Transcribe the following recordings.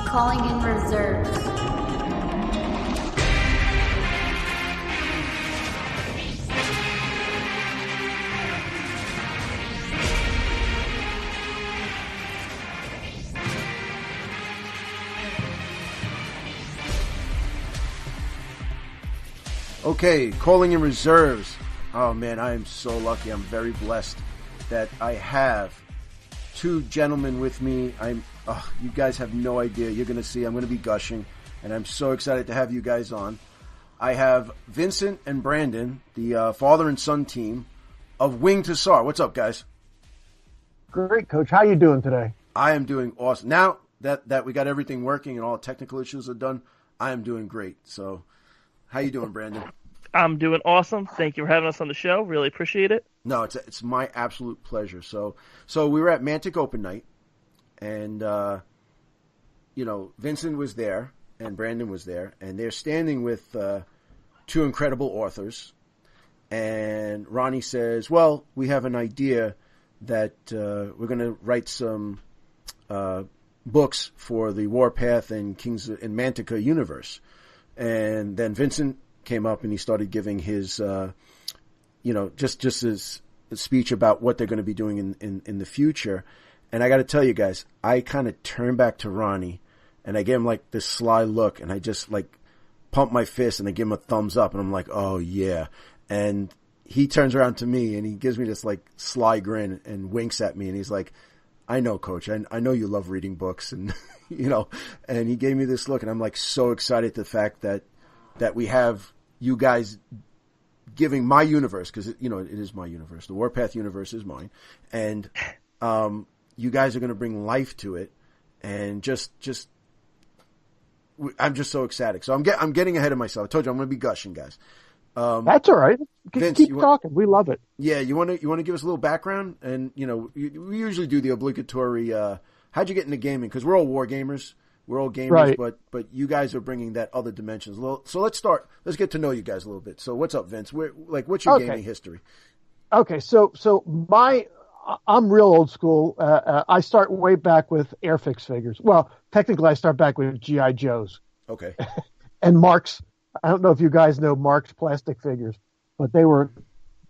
Calling in reserves. Okay, calling in reserves. Oh man, I am so lucky. I'm very blessed that I have two gentlemen with me. You guys have no idea. You're going to see. I'm going to be gushing, and I'm so excited to have you guys on. I have Vincent and Brandon, the father and son team of Winged Hussar. What's up, guys? Great, Coach. How you doing today? I am doing awesome. Now that we got everything working and all technical issues are done, I am doing great. So, how you doing, Brandon? I'm doing awesome. Thank you for having us on the show. Really appreciate it. No, it's my absolute pleasure. So we were at Mantic Open Night, and Vincent was there and Brandon was there, and they're standing with two incredible authors. And Ronnie says, "Well, we have an idea that we're going to write some books for the Warpath and Kings and Mantica universe." And then Vincent came up and he started giving his, just his speech about what they're going to be doing in the future. And I got to tell you guys, I kind of turned back to Ronnie and I gave him like this sly look and I just like pump my fist and I give him a thumbs up and I'm like, oh yeah. And he turns around to me and he gives me this like sly grin and winks at me and he's like, I know, Coach, I know you love reading books and, and he gave me this look and I'm like so excited the fact that we have you guys giving my universe, because it is my universe. The Warpath universe is mine, and you guys are going to bring life to it, and I'm just so ecstatic. So I'm getting ahead of myself. I told you I'm going to be gushing, guys. That's all right. Vince, keep talking. We love it. Yeah, you want to give us a little background, and we usually do the obligatory. How'd you get into gaming? Because we're all war gamers. We're all gamers, right. but you guys are bringing that other dimension. So let's start. Let's get to know you guys a little bit. So what's up, Vince? What's your gaming history? Okay, so I'm real old school. I start way back with Airfix figures. Well, technically, I start back with GI Joes. Okay. And Mark's. I don't know if you guys know Mark's plastic figures, but they were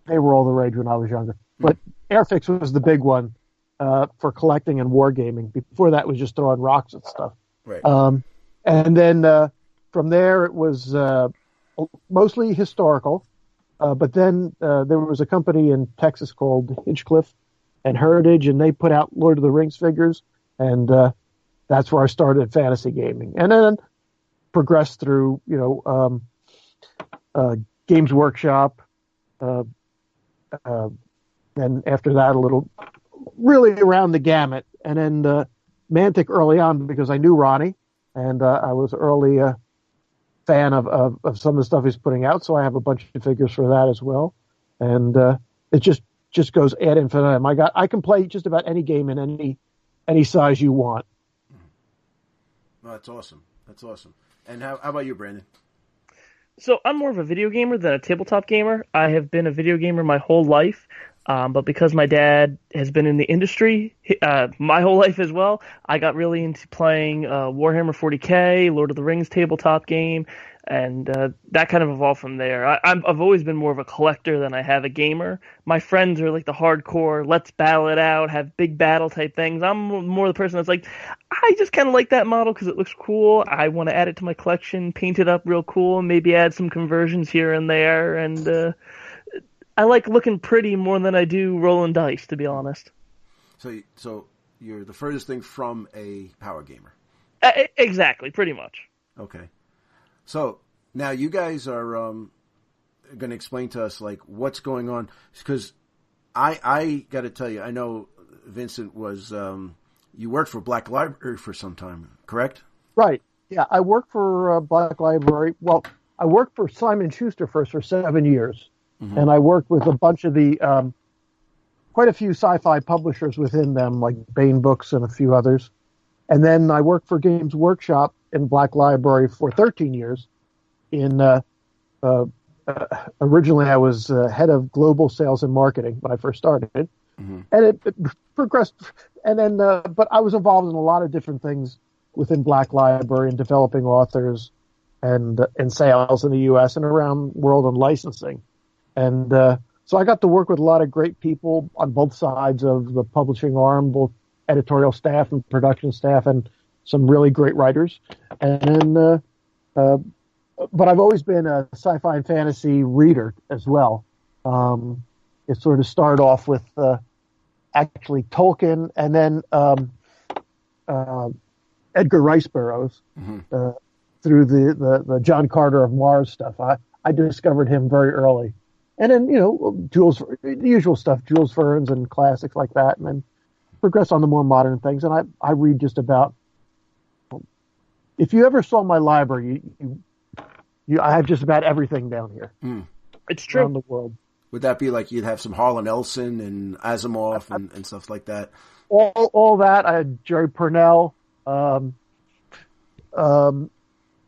all the rage when I was younger. But Airfix was the big one for collecting and wargaming. Before that was just throwing rocks and stuff. Right. And then from there it was mostly historical, but then there was a company in Texas called Hinchcliffe and Heritage, and they put out Lord of the Rings figures, and that's where I started fantasy gaming, and then progressed through Games Workshop, then after that a little really around the gamut, and then Mantic early on because I knew Ronnie, and I was early fan of some of the stuff he's putting out, so I have a bunch of figures for that as well, and it just goes ad infinitum. I can play just about any game in any size you want. Well, that's awesome. That's awesome. And how about you, Brandon? So I'm more of a video gamer than a tabletop gamer. I have been a video gamer my whole life. But because my dad has been in the industry my whole life as well, I got really into playing Warhammer 40K, Lord of the Rings tabletop game, and that kind of evolved from there. I've always been more of a collector than I have a gamer. My friends are like the hardcore, let's battle it out, have big battle type things. I'm more the person that's like, I just kind of like that model because it looks cool. I want to add it to my collection, paint it up real cool, and maybe add some conversions here and there, and I like looking pretty more than I do rolling dice, to be honest. So you're the furthest thing from a power gamer. Exactly, pretty much. Okay. So now you guys are going to explain to us like what's going on, because I got to tell you, I know Vincent was you worked for Black Library for some time, correct? Right. Yeah, I worked for Black Library. Well, I worked for Simon & Schuster first for 7 years. Mm-hmm. And I worked with a bunch of the, quite a few sci-fi publishers within them, like Baen Books and a few others. And then I worked for Games Workshop in Black Library for 13 years. Originally, I was head of global sales and marketing when I first started. Mm-hmm. And it progressed. And then, but I was involved in a lot of different things within Black Library and developing authors and sales in the U.S. and around the world and licensing. And so I got to work with a lot of great people on both sides of the publishing arm, both editorial staff and production staff, and some really great writers. And then, but I've always been a sci-fi and fantasy reader as well. It sort of started off with actually Tolkien, and then Edgar Rice Burroughs through the John Carter of Mars stuff. I discovered him very early. And then, the usual stuff, Jules Verne's and classics like that, and then progress on the more modern things. And I read just about, if you ever saw my library, I have just about everything down here. It's true. Around the world. Would that be like you'd have some Harlan Ellison and Asimov and stuff like that? All that. I had Jerry Purnell,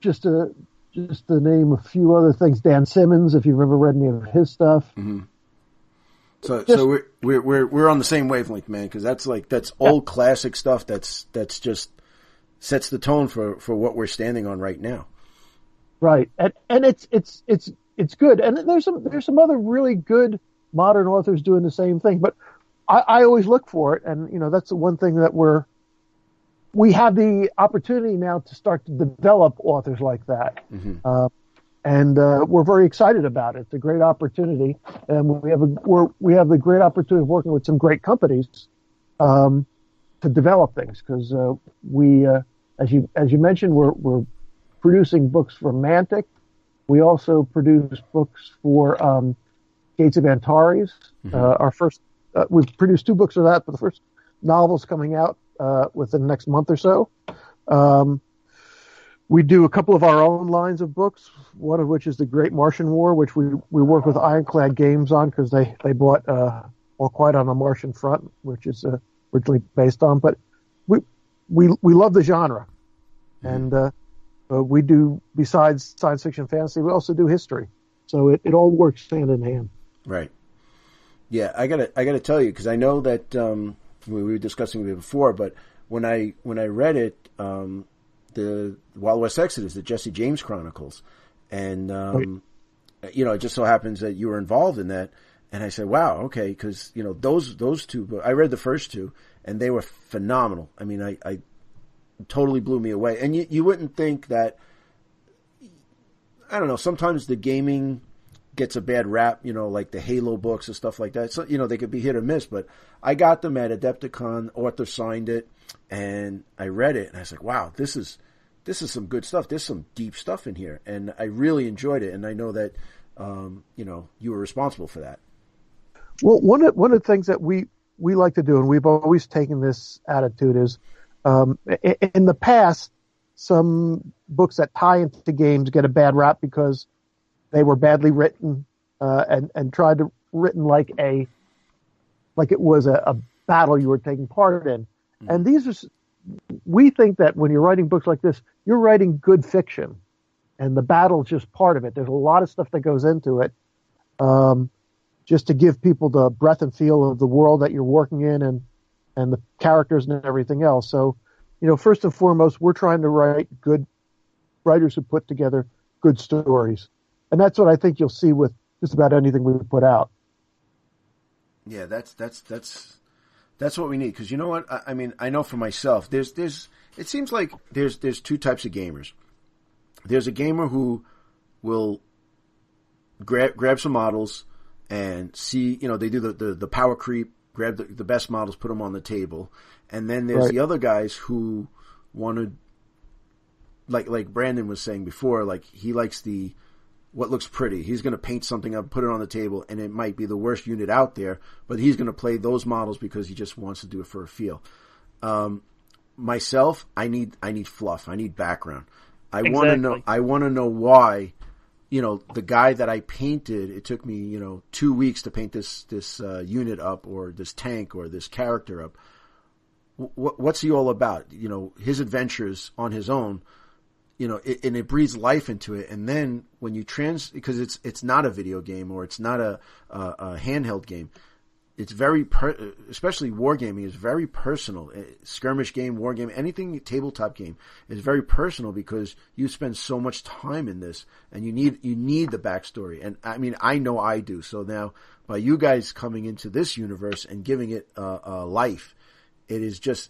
just to name a few other things. Dan Simmons, if you've ever read any of his stuff. Mm-hmm. So we're on the same wavelength, man, because that's old classic stuff. That's just sets the tone for what we're standing on right now. Right, and it's good, and there's some other really good modern authors doing the same thing. But I always look for it, and that's the one thing that we have the opportunity now to start to develop authors like that, and we're very excited about it. It's a great opportunity, and we have the great opportunity of working with some great companies to develop things, because we, as you mentioned, we're producing books for Mantic. We also produce books for Gates of Antares. Our first, we've produced 2 books of that, but the first novel's coming out within the next month or so. We do a couple of our own lines of books, one of which is The Great Martian War, which we work with Ironclad Games on, because they bought All Quiet on the Martian Front, which is originally based on. But we love the genre, and we do, besides science fiction fantasy, we also do history. So it all works hand in hand. Right. Yeah, I gotta tell you, because I know that we were discussing it before, but when I read it, the Wild West Exodus, the Jesse James Chronicles, and it just so happens that you were involved in that, and I said, wow, okay, because those 2, I read the first 2, and they were phenomenal. I mean, I totally blew me away. And you wouldn't think that, I don't know, sometimes the gaming gets a bad rap, like the Halo books and stuff like that. So, they could be hit or miss, but I got them at Adepticon, author signed it, and I read it, and I was like, wow, this is some good stuff. There's some deep stuff in here, and I really enjoyed it, and I know that, you were responsible for that. Well, one of the things that we like to do, and we've always taken this attitude, is in the past, some books that tie into games get a bad rap because they were badly written and written like it was a battle you were taking part in. Mm-hmm. And we think that when you're writing books like this, you're writing good fiction, and the battle's just part of it. There's a lot of stuff that goes into it, just to give people the breadth and feel of the world that you're working in, and the characters and everything else. So, first and foremost, we're trying to write good writers who put together good stories. And that's what I think you'll see with just about anything we put out. Yeah, that's what we need. Because you know what? I mean, I know for myself, it seems like there's 2 types of gamers. There's a gamer who will grab some models and see, they do the power creep, grab the best models, put them on the table. And then there's the other guys who want to, like Brandon was saying before, like he likes what looks pretty. He's going to paint something up, put it on the table, and it might be the worst unit out there, but he's going to play those models because he just wants to do it for a feel. Myself, I need fluff. I need background. I want to know why, the guy that I painted, it took me, 2 weeks to paint this unit up, or this tank, or this character up. What's he all about? His adventures on his own, and it breathes life into it. And then when you because it's not a video game, or it's not a handheld game, it's very especially wargaming is very personal. Skirmish game, war game, anything tabletop game is very personal because you spend so much time in this, and you need the backstory. And I mean, I know I do. So now by you guys coming into this universe and giving it a life, it's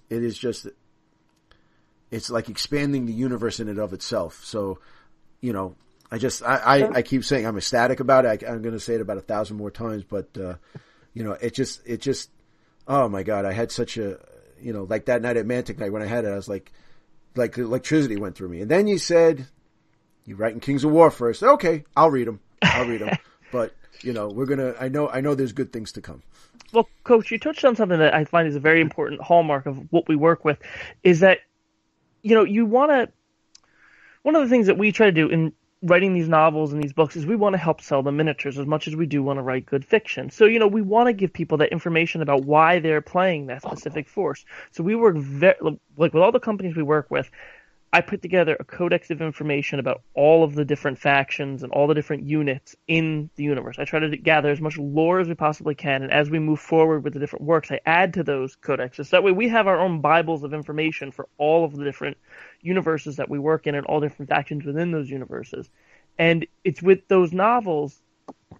like expanding the universe in and of itself. So, you know, I keep saying I'm ecstatic about it. I'm going to say it about 1,000 more times, but. You know, it just, oh my God, I had such a, you know, like that night at Mantic night when I had it, I was like electricity went through me. And then you said, you're writing Kings of War first. Okay, I'll read them. But, you know, I know there's good things to come. Well, Coach, you touched on something that I find is a very important hallmark of what we work with, is that, you know, one of the things that we try to do in writing these novels and these books is we want to help sell the miniatures as much as we do want to write good fiction. So, you know, we want to give people that information about why they're playing that specific force. So we work like with all the companies we work with, I put together a codex of information about all of the different factions and all the different units in the universe. I try to gather as much lore as we possibly can, and as we move forward with the different works, I add to those codexes. So that way we have our own Bibles of information for all of the different universes that we work in and all different factions within those universes. And it's with those novels,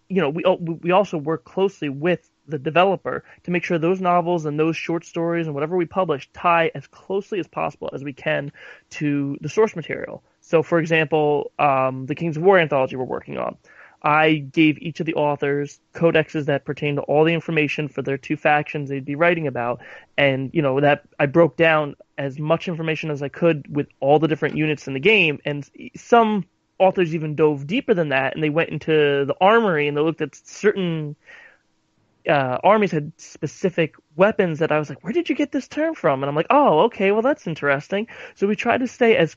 you know, we also work closely with the developer to make sure those novels and those short stories and whatever we publish tie as closely as possible as we can to the source material. So, for example, the Kings of War anthology we're working on, I gave each of the authors codexes that pertain to all the information for their two factions they'd be writing about, and you know that I broke down as much information as I could with all the different units in the game, and some authors even dove deeper than that, and they went into the armory and they looked at certain armies had specific weapons that I was like, where did you get this term from? And I'm like, oh, okay, well, that's interesting. So we try to stay as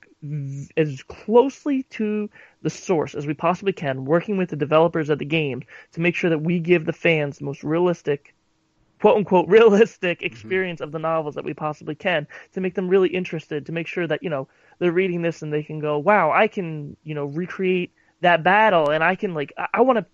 closely to the source as we possibly can, working with the developers of the game to make sure that we give the fans the most realistic, quote-unquote, realistic experience of the novels that we possibly can to make them really interested, to make sure that, you know, they're reading this and they can go, wow, I can, you know, recreate that battle, and I can, like, I want to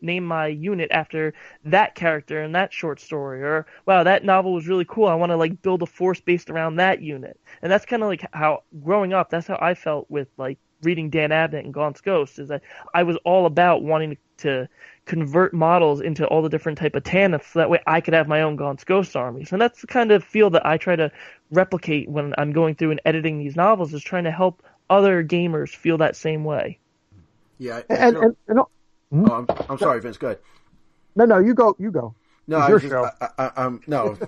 name my unit after that character in that short story, or wow, that novel was really cool. I want to like build a force based around that unit. And that's kind of like how growing up, that's how I felt with like reading Dan Abnett and Gaunt's Ghost, is that I was all about wanting to convert models into all the different type of Taniths, so that way I could have my own Gaunt's Ghost armies. And that's the kind of feel that I try to replicate when I'm going through and editing these novels, is trying to help other gamers feel that same way. Yeah, I'm sorry, Vince. Go ahead. No, you go. No, it's your show. No.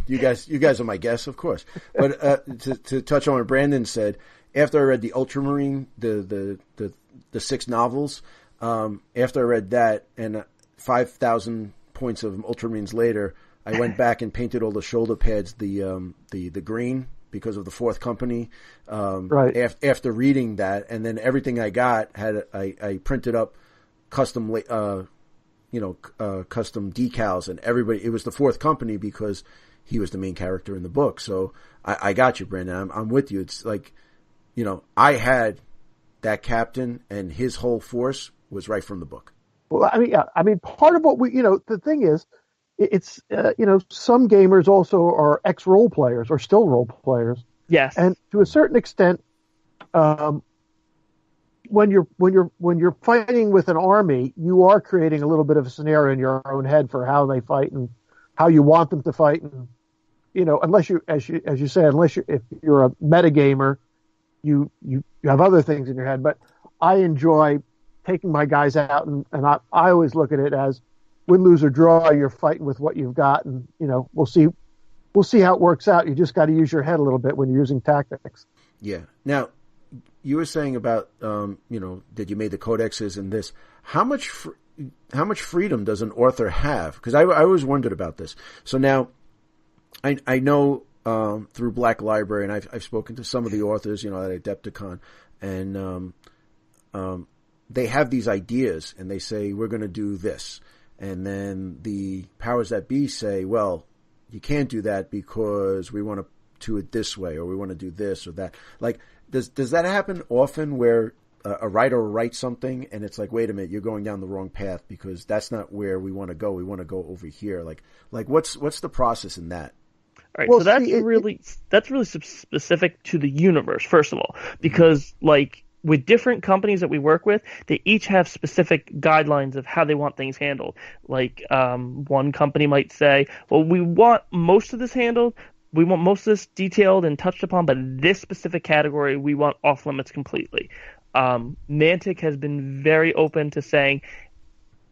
You guys are my guests, of course. But to touch on what Brandon said, after I read the Ultramarine, the 6 novels, after I read that, and 5,000 points of Ultramarines later, I went back and painted all the shoulder pads the green because of the Fourth Company. Right. After reading that, and then everything I got I printed up custom custom decals, and everybody, it was the Fourth Company because he was the main character in the book. So I got you, Brandon. I'm with you. It's like, you know, I had that captain and his whole force was right from the book. Well, I mean, part of what we, you know, the thing is, it's, you know, some gamers also are ex-role players or still role players. Yes. And to a certain extent, when you're fighting with an army, you are creating a little bit of a scenario in your own head for how they fight and how you want them to fight. And, you know, unless you, as you say, if you're a metagamer, you have other things in your head. But I enjoy taking my guys out, and I always look at it as win, lose, or draw. You're fighting with what you've got, and you know, we'll see how it works out. You just got to use your head a little bit when you're using tactics. Yeah. Now, you were saying about you know, that you made the codexes and this. How much freedom does an author have? Because I always wondered about this. So now, I know through Black Library, and I've spoken to some of the authors, you know, at Adepticon, and they have these ideas, and they say, we're going to do this. And then the powers that be say, well, you can't do that because we want to do it this way, or we want to do this or that. Like, does that happen often where a writer will write something, and it's like, wait a minute, you're going down the wrong path because that's not where we want to go. We want to go over here. Like what's the process in that? All right, Well, so that's see, really specific to the universe, first of all, because like with different companies that we work with, they each have specific guidelines of how they want things handled. Like one company might say, well, we want most of this handled, we want most of this detailed and touched upon, but this specific category we want off limits completely. Mantic has been very open to saying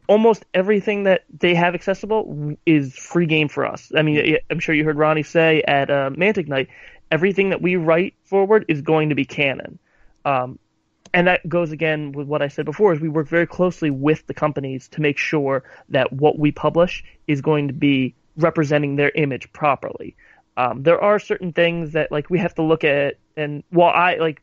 almost everything that they have accessible is free game for us. I mean, I'm sure you heard Ronnie say at Mantic Night, everything that we write forward is going to be canon. And that goes again with what I said before, is we work very closely with the companies to make sure that what we publish is going to be representing their image properly. There are certain things that like we have to look at, and while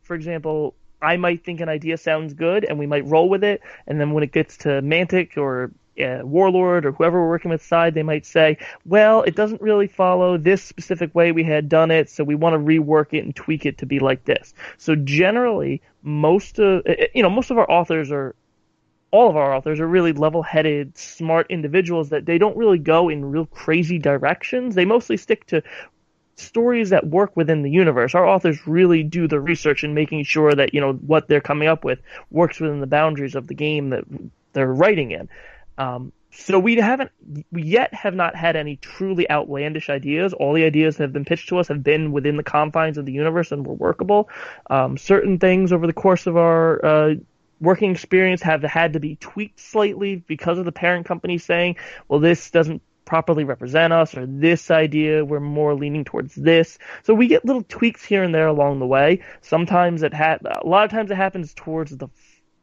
for example, I might think an idea sounds good and we might roll with it, and then when it gets to Mantic or Warlord or whoever we're working with side, they might say, well, it doesn't really follow this specific way we had done it, so we want to rework it and tweak it to be like this. So generally, most of our authors all of our authors are really level-headed, smart individuals that they don't really go in real crazy directions. They mostly stick to stories that work within the universe. Our authors really do the research in making sure that, what they're coming up with works within the boundaries of the game that they're writing in. So we yet have not had any truly outlandish ideas. All the ideas that have been pitched to us have been within the confines of the universe and were workable. Certain things over the course of our working experience have had to be tweaked slightly because of the parent company saying, well, this doesn't properly represent us, or this idea we're more leaning towards this. So we get little tweaks here and there along the way. Sometimes a lot of times it happens towards the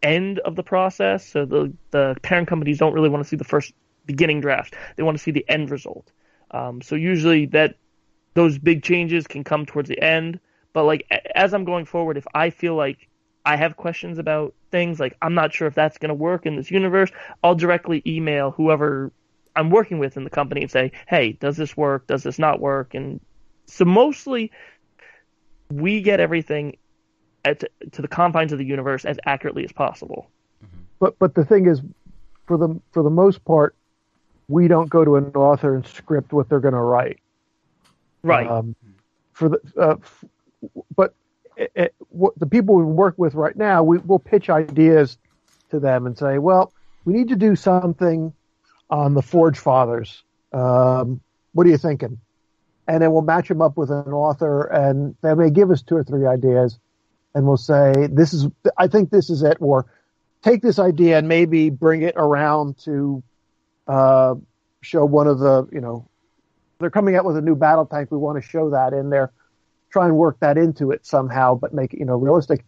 end of the process. So the parent companies don't really want to see the first beginning draft. They want to see the end result. So usually those big changes can come towards the end. But like as I'm going forward, if I feel like I have questions about things, like I'm not sure if that's going to work in this universe, I'll directly email whoever I'm working with in the company and say, hey, does this work? Does this not work? And so mostly we get everything to the confines of the universe as accurately as possible. But the thing is, for the most part, we don't go to an author and script what they're going to write. Right. But the people we work with right now, we'll pitch ideas to them and say, well, we need to do something on the Forge Fathers. What are you thinking? And then we'll match them up with an author, and they may give us 2 or 3 ideas, and we'll say, I think this is it, or take this idea and maybe bring it around to show one of the, they're coming out with a new battle tank. We want to show that in there, try and work that into it somehow, but make it, realistic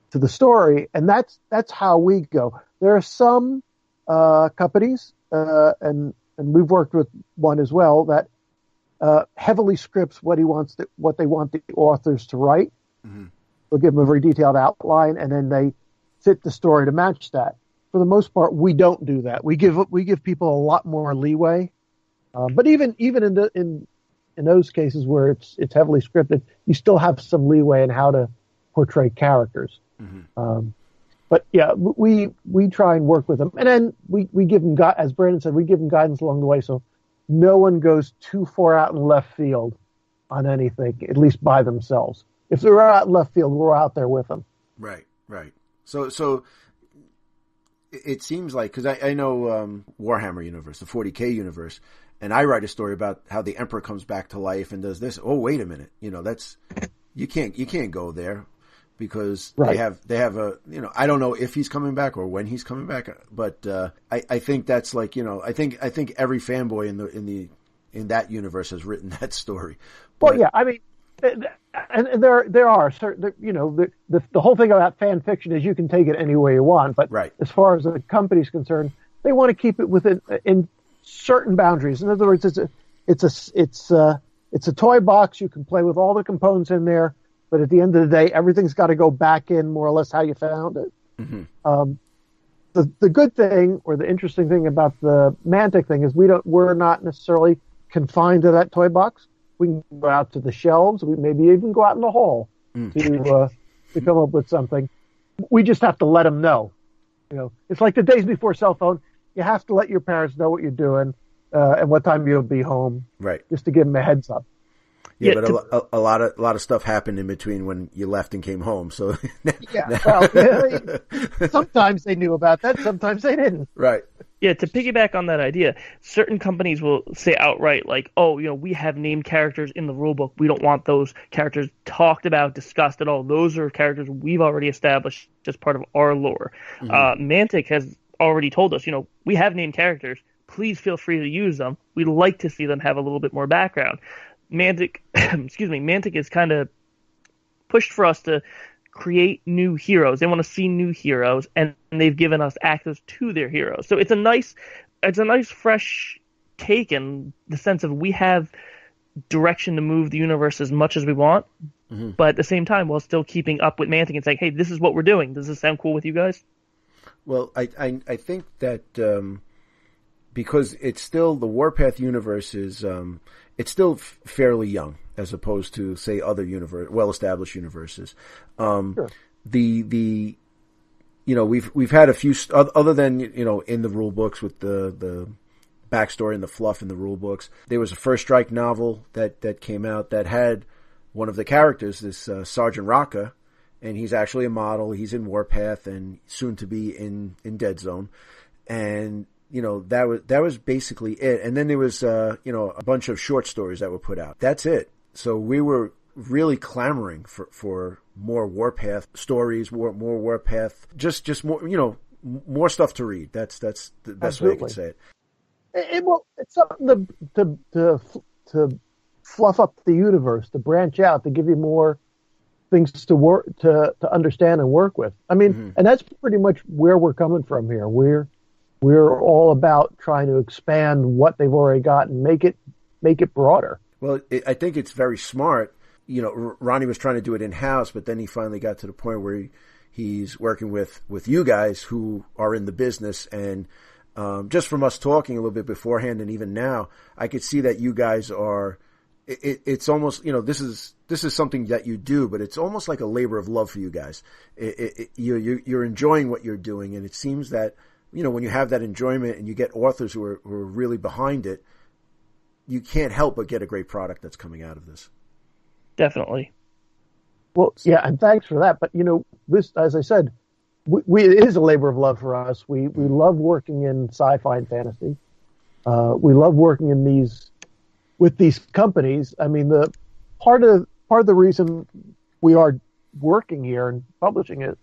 to the story. And that's how we go. There are some companies, and we've worked with one as well, that heavily scripts what they want the authors to write. Mm-hmm. We'll give them a very detailed outline, and then they fit the story to match that. For the most part, we don't do that. We give people a lot more leeway. But even in those cases where it's heavily scripted, you still have some leeway in how to portray characters. Mm-hmm. But yeah, we try and work with them, and then we give them, as Brandon said, we give them guidance along the way, so no one goes too far out in left field on anything, at least by themselves. If they're out in left field, we're out there with them. Right. So it seems like, because I know Warhammer universe, the 40K universe, and I write a story about how the Emperor comes back to life and does this. Oh, wait a minute, that's you can't go there. Because right. they have a, I don't know if he's coming back or when he's coming back, but I think that's like, I think every fanboy in that universe has written that story. But, well, yeah, I mean, and there are certain, the whole thing about fan fiction is you can take it any way you want, but right. As far as the company's concerned, they want to keep it in certain boundaries. In other words, it's a toy box. You can play with all the components in there. But at the end of the day, everything's got to go back in more or less how you found it. Mm-hmm. The good thing, or the interesting thing about the Mantic thing, is we're not necessarily confined to that toy box. We can go out to the shelves. We maybe even go out in the hall to come up with something. We just have to let them know. It's like the days before cell phone. You have to let your parents know what you're doing and what time you'll be home, right? Just to give them a heads up. Yeah, but a lot of stuff happened in between when you left and came home. So sometimes they knew about that, sometimes they didn't. Right. Yeah, to piggyback on that idea, certain companies will say outright, like, "Oh, we have named characters in the rulebook. We don't want those characters talked about, discussed at all. Those are characters we've already established as part of our lore." Mm-hmm. Mantic has already told us, we have named characters. Please feel free to use them. We'd like to see them have a little bit more background. Mantic, Mantic is kind of pushed for us to create new heroes. They want to see new heroes, and they've given us access to their heroes. So it's a nice fresh take in the sense of we have direction to move the universe as much as we want, mm-hmm. but at the same time, while still keeping up with Mantic and saying, "Hey, this is what we're doing. Does this sound cool with you guys?" Well, I think that because it's still the Warpath universe is it's still fairly young as opposed to, say, other well-established universes. Sure. We've had a few other than in the rule books with the backstory and the fluff in the rule books. There was a First Strike novel that came out that had one of the characters, this Sergeant Rocca, and he's actually a model. He's in Warpath and soon to be in Dead Zone, and that was basically it. And then there was a bunch of short stories that were put out. That's it. So we were really clamoring for more Warpath stories, more Warpath, just more more stuff to read. That's the best way I can say it. It's something to fluff up the universe, to branch out, to give you more things to work to understand and work with. I mean, mm-hmm. and that's pretty much where we're coming from here. We're all about trying to expand what they've already got and make it broader. Well, I think it's very smart. Ronnie was trying to do it in-house, but then he finally got to the point where he's working with you guys who are in the business. And just from us talking a little bit beforehand and even now, I could see that you guys are it's almost, this is something that you do, but it's almost like a labor of love for you guys. You're enjoying what you're doing, and it seems that when you have that enjoyment and you get authors who are really behind it, you can't help but get a great product that's coming out of this. Definitely. Well, yeah, and thanks for that. But this, as I said, it is a labor of love for us. We love working in sci-fi and fantasy. We love working with these companies. I mean, the part of the reason we are working here and publishing it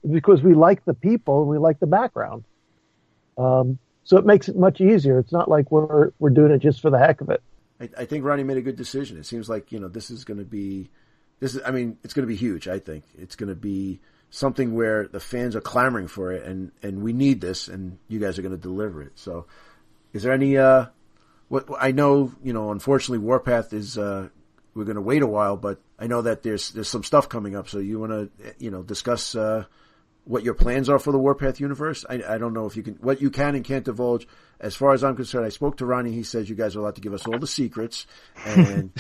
is because we like the people and we like the background. So it makes it much easier. It's not like we're doing it just for the heck of it. I think Ronnie made a good decision. It seems like it's going to be huge. I think it's going to be something where the fans are clamoring for it, and we need this, and you guys are going to deliver it. So, is there any? What I know, unfortunately, Warpath is. We're going to wait a while, but I know that there's some stuff coming up. So you want to discuss what your plans are for the Warpath universe? I don't know if you can, what you can and can't divulge. As far as I'm concerned, I spoke to Ronnie. He says you guys are allowed to give us all the secrets, and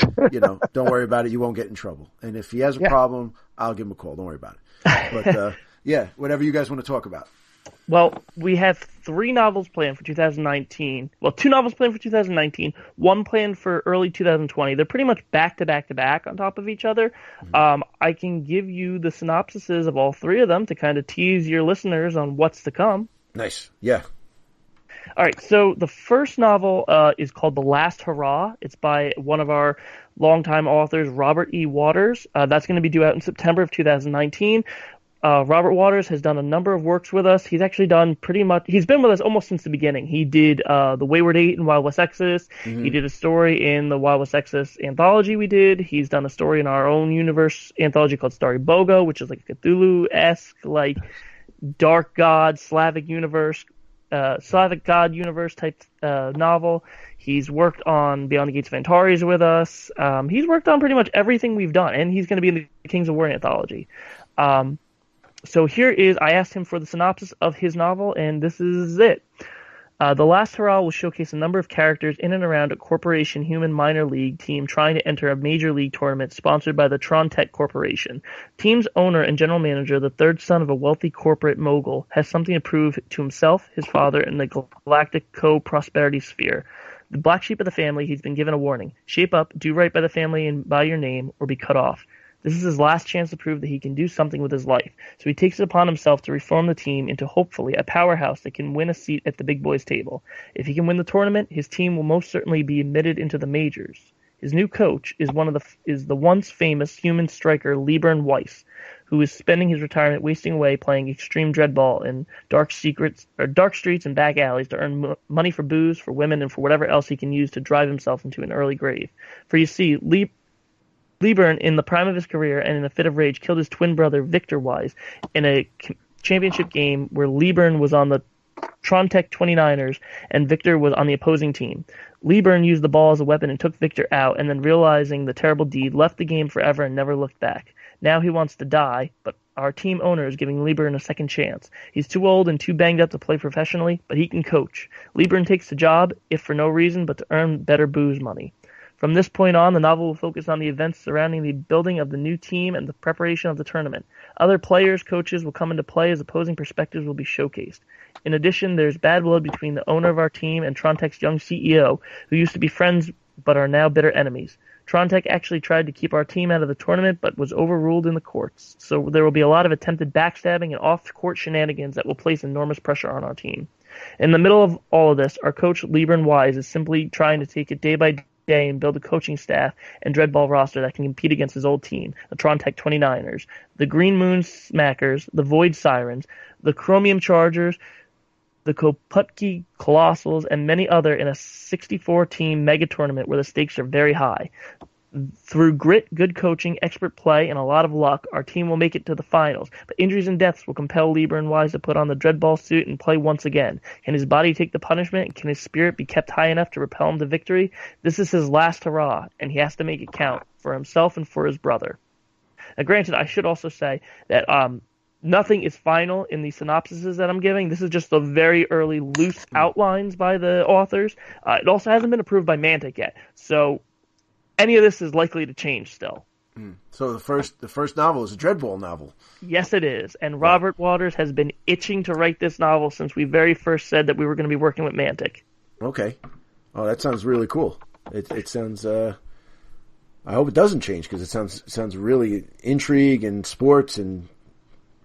don't worry about it. You won't get in trouble. And if he has a problem, I'll give him a call. Don't worry about it. But whatever you guys want to talk about. Well, we have 3 novels planned for 2019. Well, 2 novels planned for 2019, 1 planned for early 2020. They're pretty much back to back to back on top of each other. Mm-hmm. I can give you the synopsises of all 3 of them to kind of tease your listeners on what's to come. Nice. Yeah. All right, so the first novel is called The Last Hurrah. It's by one of our longtime authors, Robert E. Waters. That's going to be due out in September of 2019. Robert Waters has done a number of works with us. He's actually done he's been with us almost since the beginning. He did The Wayward Eight in Wild West Exodus. Mm-hmm. He did a story in the Wild West Exodus anthology we did. He's done a story in our own universe anthology called Starry Bogo, which is like Cthulhu-esque, like dark god, Slavic god universe type novel. He's worked on Beyond the Gates of Antares with us. He's worked on pretty much everything we've done, and he's going to be in the Kings of War anthology. So I asked him for the synopsis of his novel, and this is it. The Last Hurrah will showcase a number of characters in and around a corporation human minor league team trying to enter a major league tournament sponsored by the Tron-Tech Corporation. Team's owner and general manager, the third son of a wealthy corporate mogul, has something to prove to himself, his father, and the galactic co-prosperity sphere. The black sheep of the family, he's been given a warning. Shape up, do right by the family and by your name, or be cut off. This is his last chance to prove that he can do something with his life, so he takes it upon himself to reform the team into, hopefully, a powerhouse that can win a seat at the big boys' table. If he can win the tournament, his team will most certainly be admitted into the majors. His new coach is the once famous human striker Liebern Weiss, who is spending his retirement wasting away playing extreme dreadball in dark streets and back alleys to earn money for booze, for women, and for whatever else he can use to drive himself into an early grave. For you see, Liebern, in the prime of his career and in a fit of rage, killed his twin brother Victor Weiss in a championship game where Liebern was on the Tron-Tech 29ers and Victor was on the opposing team. Liebern used the ball as a weapon and took Victor out, and then realizing the terrible deed, left the game forever and never looked back. Now he wants to die, but our team owner is giving Liebern a second chance. He's too old and too banged up to play professionally, but he can coach. Liebern takes the job, if for no reason but to earn better booze money. From this point on, the novel will focus on the events surrounding the building of the new team and the preparation of the tournament. Other players, coaches will come into play as opposing perspectives will be showcased. In addition, there's bad blood between the owner of our team and Tron-Tech's young CEO, who used to be friends but are now bitter enemies. Tron-Tech actually tried to keep our team out of the tournament but was overruled in the courts, so there will be a lot of attempted backstabbing and off-court shenanigans that will place enormous pressure on our team. In the middle of all of this, our coach Liebern Weiss is simply trying to take it day by day and build a coaching staff and dreadball roster that can compete against his old team, the Tron-Tech 29ers, the Green Moon Smackers, the Void Sirens, the Chromium Chargers, the Koputki Colossals, and many other in a 64-team mega tournament where the stakes are very high. Through grit, good coaching, expert play, and a lot of luck, our team will make it to the finals, but injuries and deaths will compel Liebern Weiss to put on the dreadball suit and play once again. Can his body take the punishment, and can his spirit be kept high enough to repel him to victory? This is his last hurrah, and he has to make it count, for himself and for his brother. Now granted, I should also say that nothing is final in the synopsises that I'm giving. This is just the very early loose outlines by the authors. It also hasn't been approved by Mantic yet, so any of this is likely to change still. So the first novel is a dreadball novel. Yes, it is. And Robert Waters has been itching to write this novel since we very first said that we were going to be working with Mantic. Okay. Oh, that sounds really cool. It sounds. I hope it doesn't change because it sounds really intrigue and sports and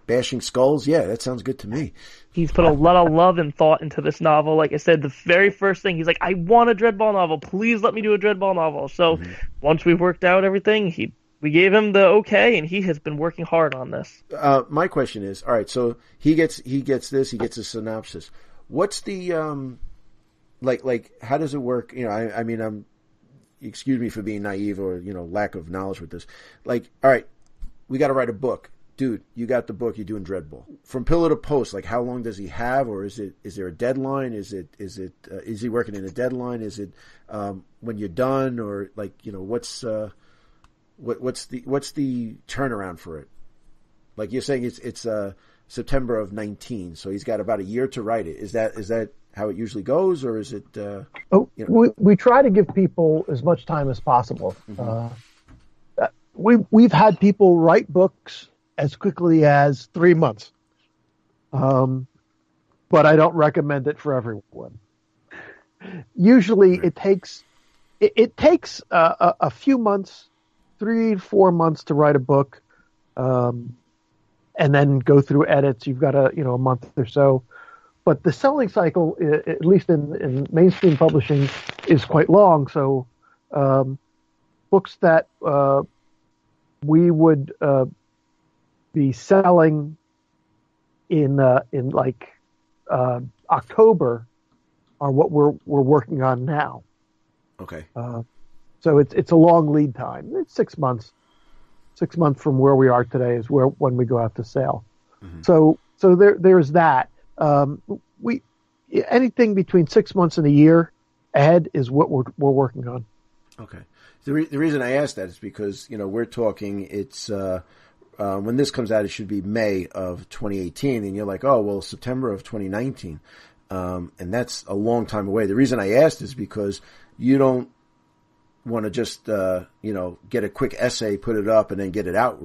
bashing skulls. Yeah, that sounds good to me. He's put a lot of love and thought into this novel. Like I said, the very first thing, he's like, I want a dreadball novel. Please let me do a dreadball novel. So once we worked out everything, we gave him the okay, and he has been working hard on this. My question is, all right, so he gets this, he gets a synopsis. What's the like how does it work? You know, I mean, excuse me for being naive or lack of knowledge with this. Like, all right, we got to write a book. Dude, you got the book. You're doing dreadball from pillar to post. Like, how long does he have, or is there a deadline? Is he working in a deadline? Is it when you're done, or like what's the turnaround for it? Like you're saying, it's September of 19, so he's got about a year to write it. Is that how it usually goes, or is it? We try to give people as much time as possible. We've had people write books as quickly as 3 months. But I don't recommend it for everyone. Usually it takes a few months, 3 to 4 months to write a book, and then go through edits. You've got a month or so. But the selling cycle, at least in mainstream publishing, is quite long. So books that we would be selling in like October are what we're working on now. Okay. So it's a long lead time. It's 6 months. 6 months from where we are today is when we go out to sale. So there's that. We anything between 6 months and a year ahead is what we're working on. Okay. The reason I asked that is because we're talking. It's when this comes out, it should be May of 2018, and you're like, oh well, September of 2019. And that's a long time away. The reason I asked is because you don't want to just, get a quick essay, put it up, and then get it out.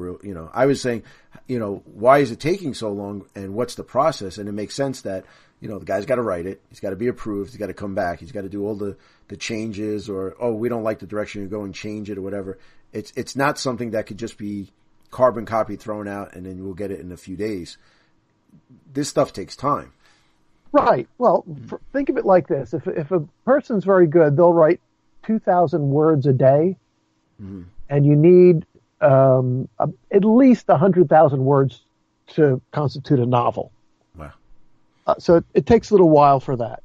I was saying, why is it taking so long, and what's the process? And it makes sense that, the guy's got to write it. He's got to be approved. He's got to come back. He's got to do all the changes, or, oh, we don't like the direction you're going, change it or whatever. It's not something that could just be carbon copy thrown out and then we'll get it in a few days. This stuff takes time. Right. Well, think of it like this. If a person's very good, they'll write 2,000 words a day, and you need at least 100,000 words to constitute a novel. Wow. So it takes a little while for that.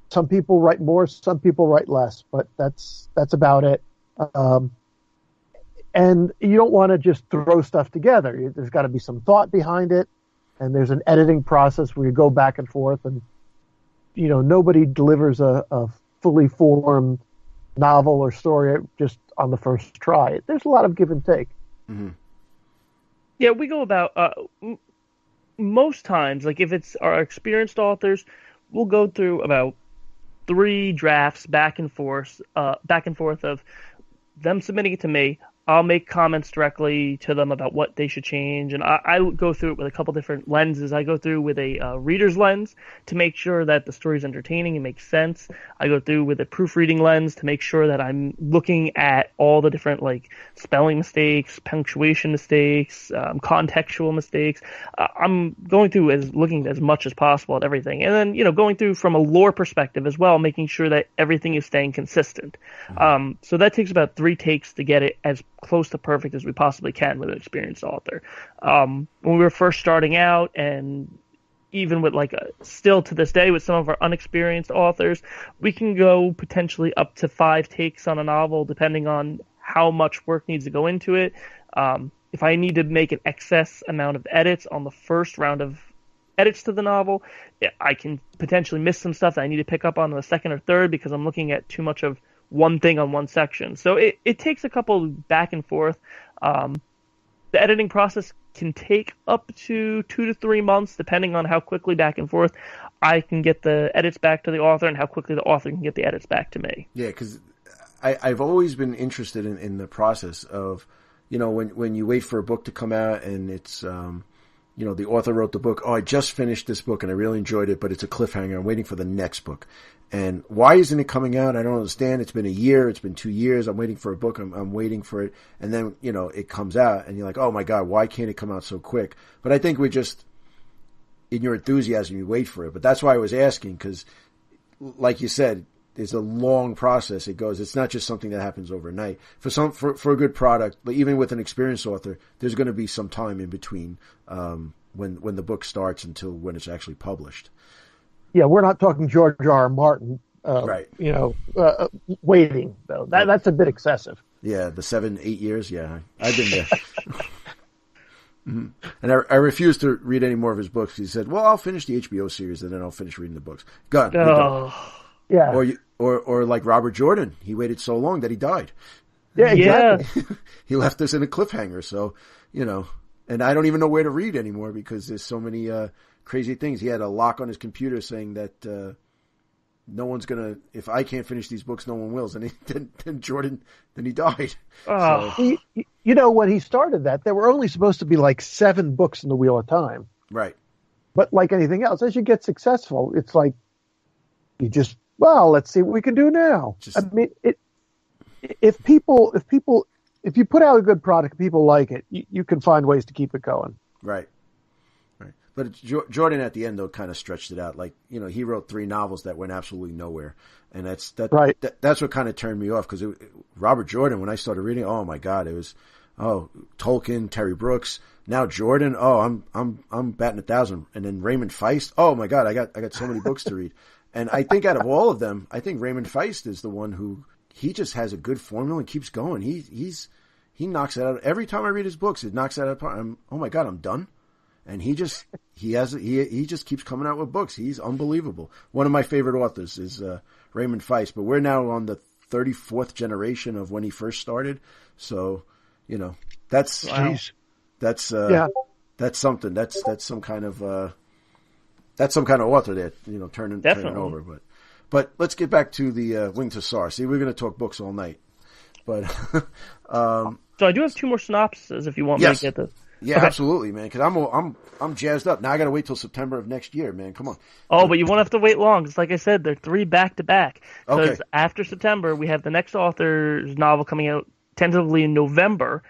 Some people write more, some people write less, but that's about it. And you don't want to just throw stuff together. There's got to be some thought behind it, and there's an editing process where you go back and forth, and nobody delivers a fully formed novel or story just on the first try. There's a lot of give and take. Yeah, we go about most times, like if it's our experienced authors, we'll go through about 3 drafts back and forth of them submitting it to me. I'll make comments directly to them about what they should change, and I go through it with a couple different lenses. I go through with a reader's lens to make sure that the story's entertaining and makes sense. I go through with a proofreading lens to make sure that I'm looking at all the different spelling mistakes, punctuation mistakes, contextual mistakes. I'm going through looking as much as possible at everything, and then going through from a lore perspective as well, making sure that everything is staying consistent. So that takes about 3 takes to get it as close to perfect as we possibly can with an experienced author. When we were first starting out, and even with still to this day with some of our unexperienced authors, we can go potentially up to 5 takes on a novel depending on how much work needs to go into it. If I need to make an excess amount of edits on the first round of edits to the novel, I can potentially miss some stuff that I need to pick up on the second or third because I'm looking at too much of one thing on one section. So it takes a couple back and forth. The editing process can take up to 2 to 3 months, depending on how quickly back and forth I can get the edits back to the author and how quickly the author can get the edits back to me. Yeah, because I've always been interested in the process of, when you wait for a book to come out and it's, the author wrote the book. Oh, I just finished this book and I really enjoyed it, but it's a cliffhanger. I'm waiting for the next book. And why isn't it coming out? I don't understand. It's been a year. It's been 2 years. I'm waiting for a book. I'm waiting for it. And then, it comes out and you're like, oh my God, why can't it come out so quick? But I think we're just, in your enthusiasm, you wait for it. But that's why I was asking, because like you said, there's a long process. It's not just something that happens overnight. For a good product, but even with an experienced author, there's going to be some time in between, when the book starts until when it's actually published. Yeah, we're not talking George R. R. Martin, right? Waiting though. That's a bit excessive. Yeah, the 7-8 years. Yeah, I've been there. And I refused to read any more of his books. He said, "Well, I'll finish the HBO series and then I'll finish reading the books." God, yeah. Or like Robert Jordan, he waited so long that he died. Yeah, exactly. Yeah. He left us in a cliffhanger. So and I don't even know where to read anymore because there's so many crazy things. He had a lock on his computer saying that no one's gonna. If I can't finish these books, no one will. And then Jordan, then he died. Oh. So. When he started that, there were only supposed to be 7 books in the Wheel of Time. Right. But like anything else, as you get successful, it's like you just let's see what we can do now. If you put out a good product, people like it, you can find ways to keep it going. Right. But Jordan at the end, though, kind of stretched it out. He wrote 3 novels that went absolutely nowhere. And that's what kind of turned me off. Because Robert Jordan, when I started reading, oh my God, it was, Tolkien, Terry Brooks, now Jordan. Oh, I'm batting 1,000. And then Raymond Feist. Oh my God, I got so many books to read. And I think out of all of them, I think Raymond Feist is the one who, he just has a good formula and keeps going. He knocks it out. Every time I read his books, it knocks it out of the park. Oh my God, I'm done. And he just keeps coming out with books. He's unbelievable. One of my favorite authors is Raymond Feist, but we're now on the 34th generation of when he first started. So, that's wow. that's something. That's some kind of That's some kind of author there, turning Definitely. over. But let's get back to the Winged Hussar. See, we're going to talk books all night. But so I do have 2 more synopses if you want yes. me to get this. Yeah, okay. Absolutely, man. Because I'm jazzed up. Now I got to wait till September of next year, man. Come on. Oh, but you won't have to wait long. It's like I said, they're 3 back to back. Because okay. after September, we have the next author's novel coming out tentatively in November.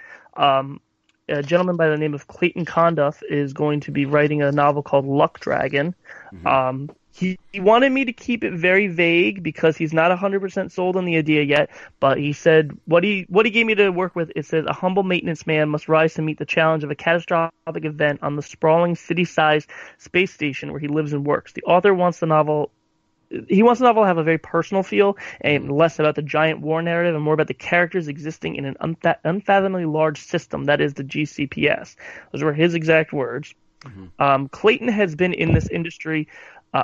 A gentleman by the name of Clayton Conduff is going to be writing a novel called Luck Dragon. Mm-hmm. He wanted me to keep it very vague because he's not 100% sold on the idea yet, but he said what he gave me to work with, it says a humble maintenance man must rise to meet the challenge of a catastrophic event on the sprawling city-sized space station where he lives and works. The author wants the novel to have a very personal feel and less about the giant war narrative and more about the characters existing in an unfathomably large system that is the GCPS. Those were his exact words. Mm-hmm. Clayton has been in this industry,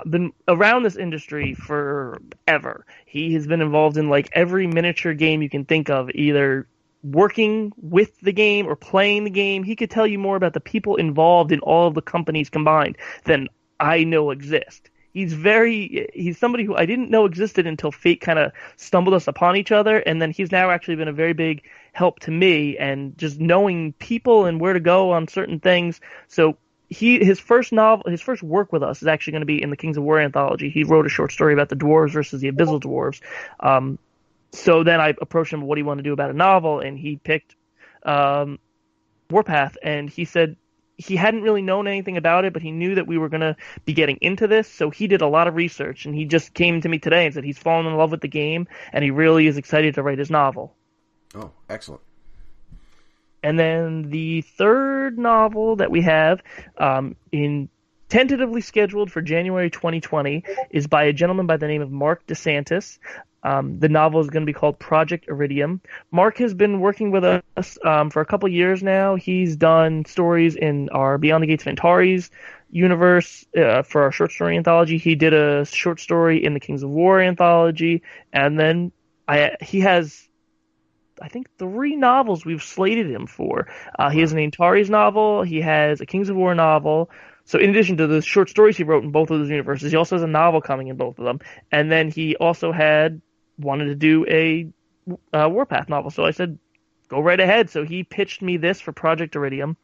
been around this industry forever. He has been involved in like every miniature game you can think of, either working with the game or playing the game. He could tell you more about the people involved in all of the companies combined than I know exist. He's somebody who I didn't know existed until fate kind of stumbled us upon each other, and then he's now actually been a very big help to me and just knowing people and where to go on certain things. So his first work with us is actually going to be in the Kings of War anthology. He wrote a short story about the dwarves versus the abyssal dwarves. So then I approached him what he wanted to do about a novel, and he picked Warpath, and he said he hadn't really known anything about it, but he knew that we were going to be getting into this, so he did a lot of research, and he just came to me today and said he's fallen in love with the game, and he really is excited to write his novel. Oh, excellent. And then the third novel that we have, tentatively scheduled for January 2020, is by a gentleman by the name of Mark DeSantis. The novel is going to be called Project Iridium. Mark has been working with us for a couple years now. He's done stories in our Beyond the Gates of Antares universe for our short story anthology. He did a short story in the Kings of War anthology, and then he has, I think, 3 novels we've slated him for. He has an Antares novel. He has a Kings of War novel. So in addition to the short stories he wrote in both of those universes, he also has a novel coming in both of them. And then he also wanted to do a Warpath novel. So I said, go right ahead. So he pitched me this for Project Iridium.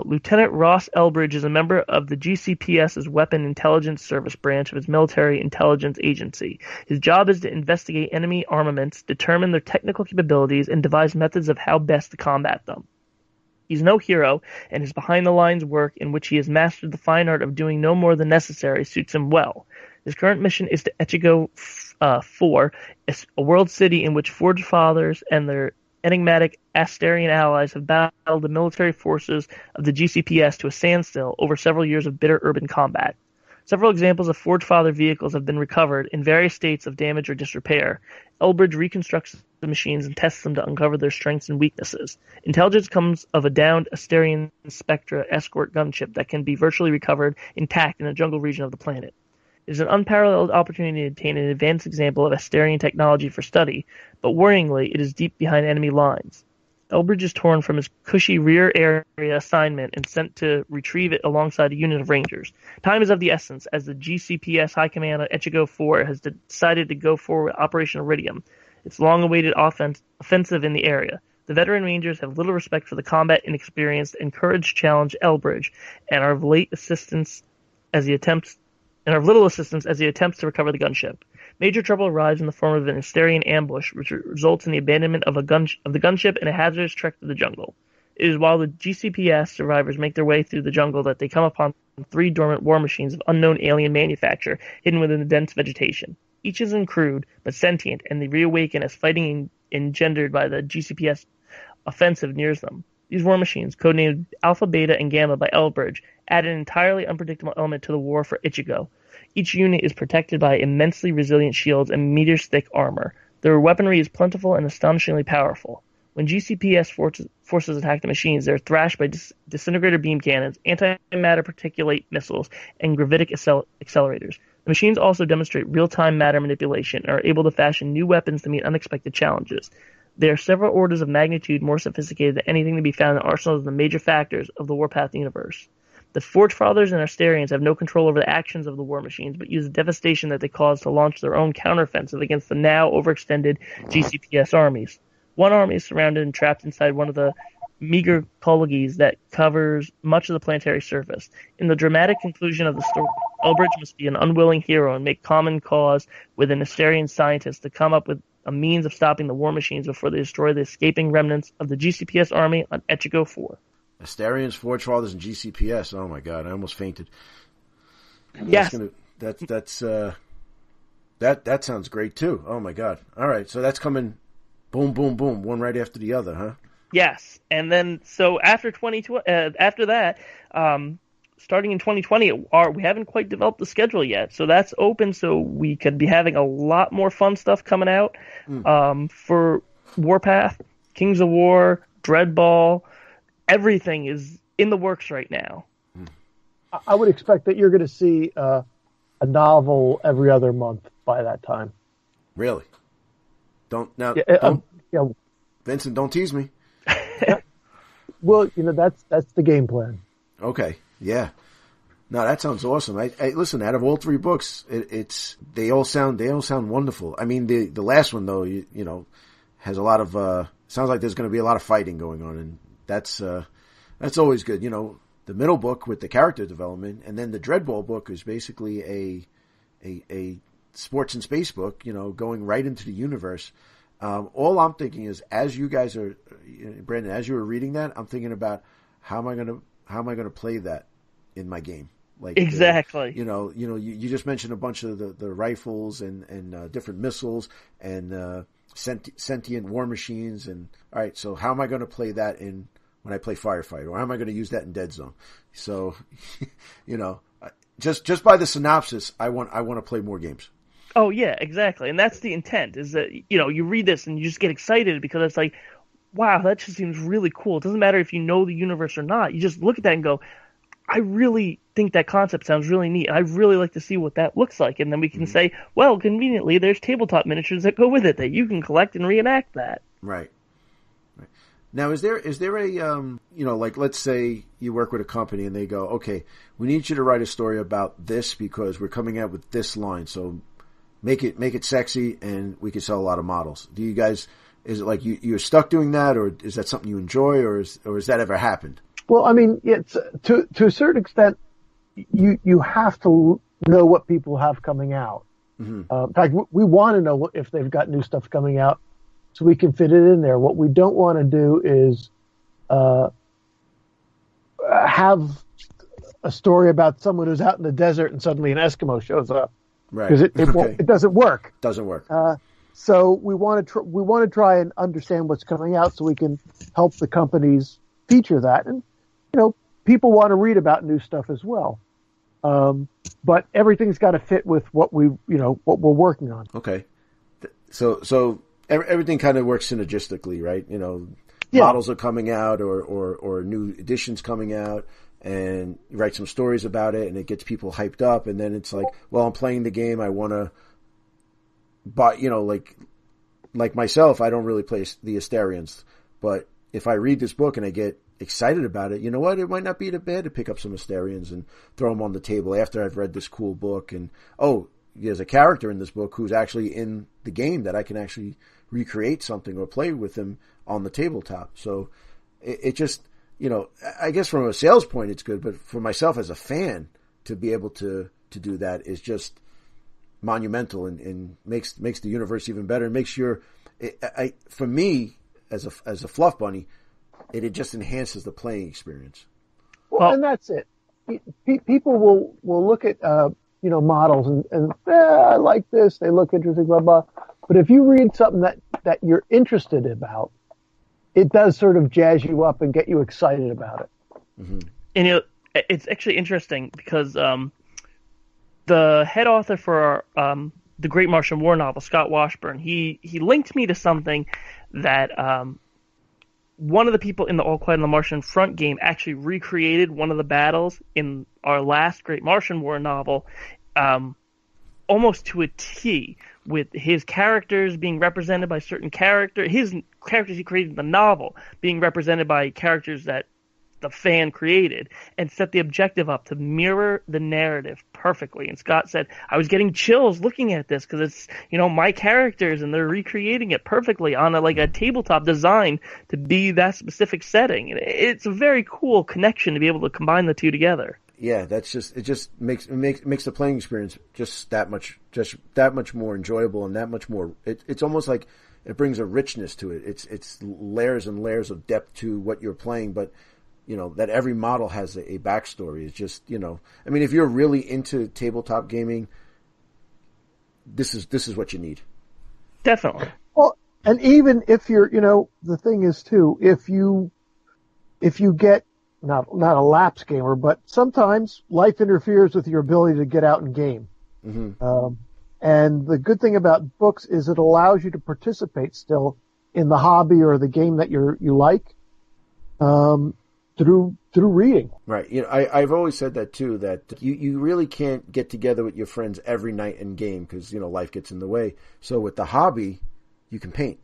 Lieutenant Ross Elbridge is a member of the GCPS's Weapon Intelligence Service branch of its military intelligence agency. His job is to investigate enemy armaments, determine their technical capabilities, and devise methods of how best to combat them. He's no hero, and his behind-the-lines work, in which he has mastered the fine art of doing no more than necessary, suits him well. His current mission is to Echigo 4, a world city in which Forge Fathers and their enigmatic Asterian allies have battled the military forces of the GCPS to a standstill over several years of bitter urban combat. Several examples of Forge Father vehicles have been recovered in various states of damage or disrepair. Elbridge reconstructs the machines and tests them to uncover their strengths and weaknesses. Intelligence comes of a downed Asterian Spectra escort gunship that can be virtually recovered intact in a jungle region of the planet. It is an unparalleled opportunity to obtain an advanced example of Asterian technology for study, but worryingly, it is deep behind enemy lines. Elbridge is torn from his cushy rear area assignment and sent to retrieve it alongside a unit of rangers. Time is of the essence, as the GCPS High Command at Echigo 4 has decided to go forward with Operation Iridium, its long-awaited offensive in the area. The veteran rangers have little respect for the combat inexperienced and courage challenge Elbridge, and are of little assistance as he attempts to recover the gunship. Major trouble arrives in the form of an Asterian ambush, which results in the abandonment of the gunship and a hazardous trek to the jungle. It is while the GCPS survivors make their way through the jungle that they come upon 3 dormant war machines of unknown alien manufacture hidden within the dense vegetation. Each is uncrewed, but sentient, and they reawaken as fighting engendered by the GCPS offensive nears them. These war machines, codenamed Alpha, Beta, and Gamma by Elbridge, add an entirely unpredictable element to the war for Ichigo. Each unit is protected by immensely resilient shields and meters-thick armor. Their weaponry is plentiful and astonishingly powerful. When GCPS forces attack the machines, they are thrashed by disintegrator beam cannons, antimatter particulate missiles, and gravitic accelerators. The machines also demonstrate real-time matter manipulation and are able to fashion new weapons to meet unexpected challenges. They are several orders of magnitude more sophisticated than anything to be found in arsenals of the major factors of the Warpath universe. The Forge Fathers and Asterians have no control over the actions of the war machines, but use the devastation that they cause to launch their own counteroffensive against the now overextended GCPS armies. One army is surrounded and trapped inside one of the meager colleges that covers much of the planetary surface. In the dramatic conclusion of the story, Elbridge must be an unwilling hero and make common cause with an Asterian scientist to come up with a means of stopping the war machines before they destroy the escaping remnants of the GCPS army on Echigo 4. Asterians, Forge Fathers, and GCPS. Oh my God, I almost fainted. Yes. That sounds great too. Oh my God. All right, so that's coming boom, boom, boom, one right after the other, huh? Yes, and then so after that, starting in 2020, we haven't quite developed the schedule yet, so that's open. So we could be having a lot more fun stuff coming out for Warpath, Kings of War, Dreadball. Everything is in the works right now. I would expect that you're going to see a novel every other month by that time. Really? Don't Vincent, don't tease me. Well, that's the game plan. Okay, yeah. No, that sounds awesome. I listen. Out of all three books, they all sound wonderful. I mean, the last one though, has a lot of sounds like there's going to be a lot of fighting going on, and that's always good. The middle book with the character development, and then the Dreadball book is basically a sports and space book. Going right into the universe. All I'm thinking is, as you guys are, Brandon, as you were reading that, I'm thinking about how am I gonna play that in my game? Like exactly. You just mentioned a bunch of the rifles and different missiles and sentient war machines, and all right. So how am I going to play that in when I play Firefighter, or how am I going to use that in Dead Zone? So, just by the synopsis, I want to play more games. Oh, yeah, exactly. And that's the intent, is that, you read this and you just get excited because it's like, wow, that just seems really cool. It doesn't matter if you know the universe or not. You just look at that and go, I really think that concept sounds really neat. I'd really like to see what that looks like. And then we can say, well, conveniently, there's tabletop miniatures that go with it that you can collect and reenact that. Right. Now, is there a, like, let's say you work with a company and they go, okay, we need you to write a story about this because we're coming out with this line. So make it sexy, and we can sell a lot of models. Do you guys? Is it like you're stuck doing that, or is that something you enjoy, or has that ever happened? Well, I mean, it's to a certain extent, you have to know what people have coming out. Mm-hmm. In fact, we want to know if they've got new stuff coming out, so we can fit it in there. What we don't want to do is have a story about someone who's out in the desert and suddenly an Eskimo shows up. Right. Because it doesn't work. Doesn't work. So we want to try and understand what's coming out so we can help the companies feature that. And, people want to read about new stuff as well. But everything's got to fit with what what we're working on. Okay. So everything kind of works synergistically, right? Models are coming out or new editions coming out, and you write some stories about it, and it gets people hyped up, and then it's like, well, I'm playing the game, I want to buy, like myself, I don't really play the Asterians, but if I read this book and I get excited about it, you know what, it might not be that bad to pick up some Asterians and throw them on the table after I've read this cool book, and there's a character in this book who's actually in the game that I can actually recreate something or play with him on the tabletop. So it just, I guess from a sales point it's good, but for myself as a fan to be able to do that is just monumental and makes the universe even better. And makes sure, for me as a fluff bunny, it just enhances the playing experience. Well, and that's it. People will look at models and I like this. They look interesting, blah blah. But if you read something that you're interested about, it does sort of jazz you up and get you excited about it. Mm-hmm. And it's actually interesting because the head author for the Great Martian War novel, Scott Washburn, he linked me to something that one of the people in the All Quiet on the Martian Front game actually recreated one of the battles in our last Great Martian War novel, almost to a T, with his characters being represented by certain his characters he created in the novel being represented by characters that the fan created, and set the objective up to mirror the narrative perfectly. And Scott said, I was getting chills looking at this because it's, my characters, and they're recreating it perfectly on a tabletop design to be that specific setting. And it's a very cool connection to be able to combine the two together. Yeah, it just makes the playing experience just that much more enjoyable, and that much more. It's almost like it brings a richness to it. It's layers and layers of depth to what you're playing, but that every model has a backstory. It's just I mean, if you're really into tabletop gaming, this is what you need. Definitely. Well, and even if you're, the thing is too, if you get not a lapse gamer, but sometimes life interferes with your ability to get out and game. Mm-hmm. And the good thing about books is it allows you to participate still in the hobby or the game that you like through reading. Right. I've always said that too, that you really can't get together with your friends every night and game because, life gets in the way. So with the hobby, you can paint.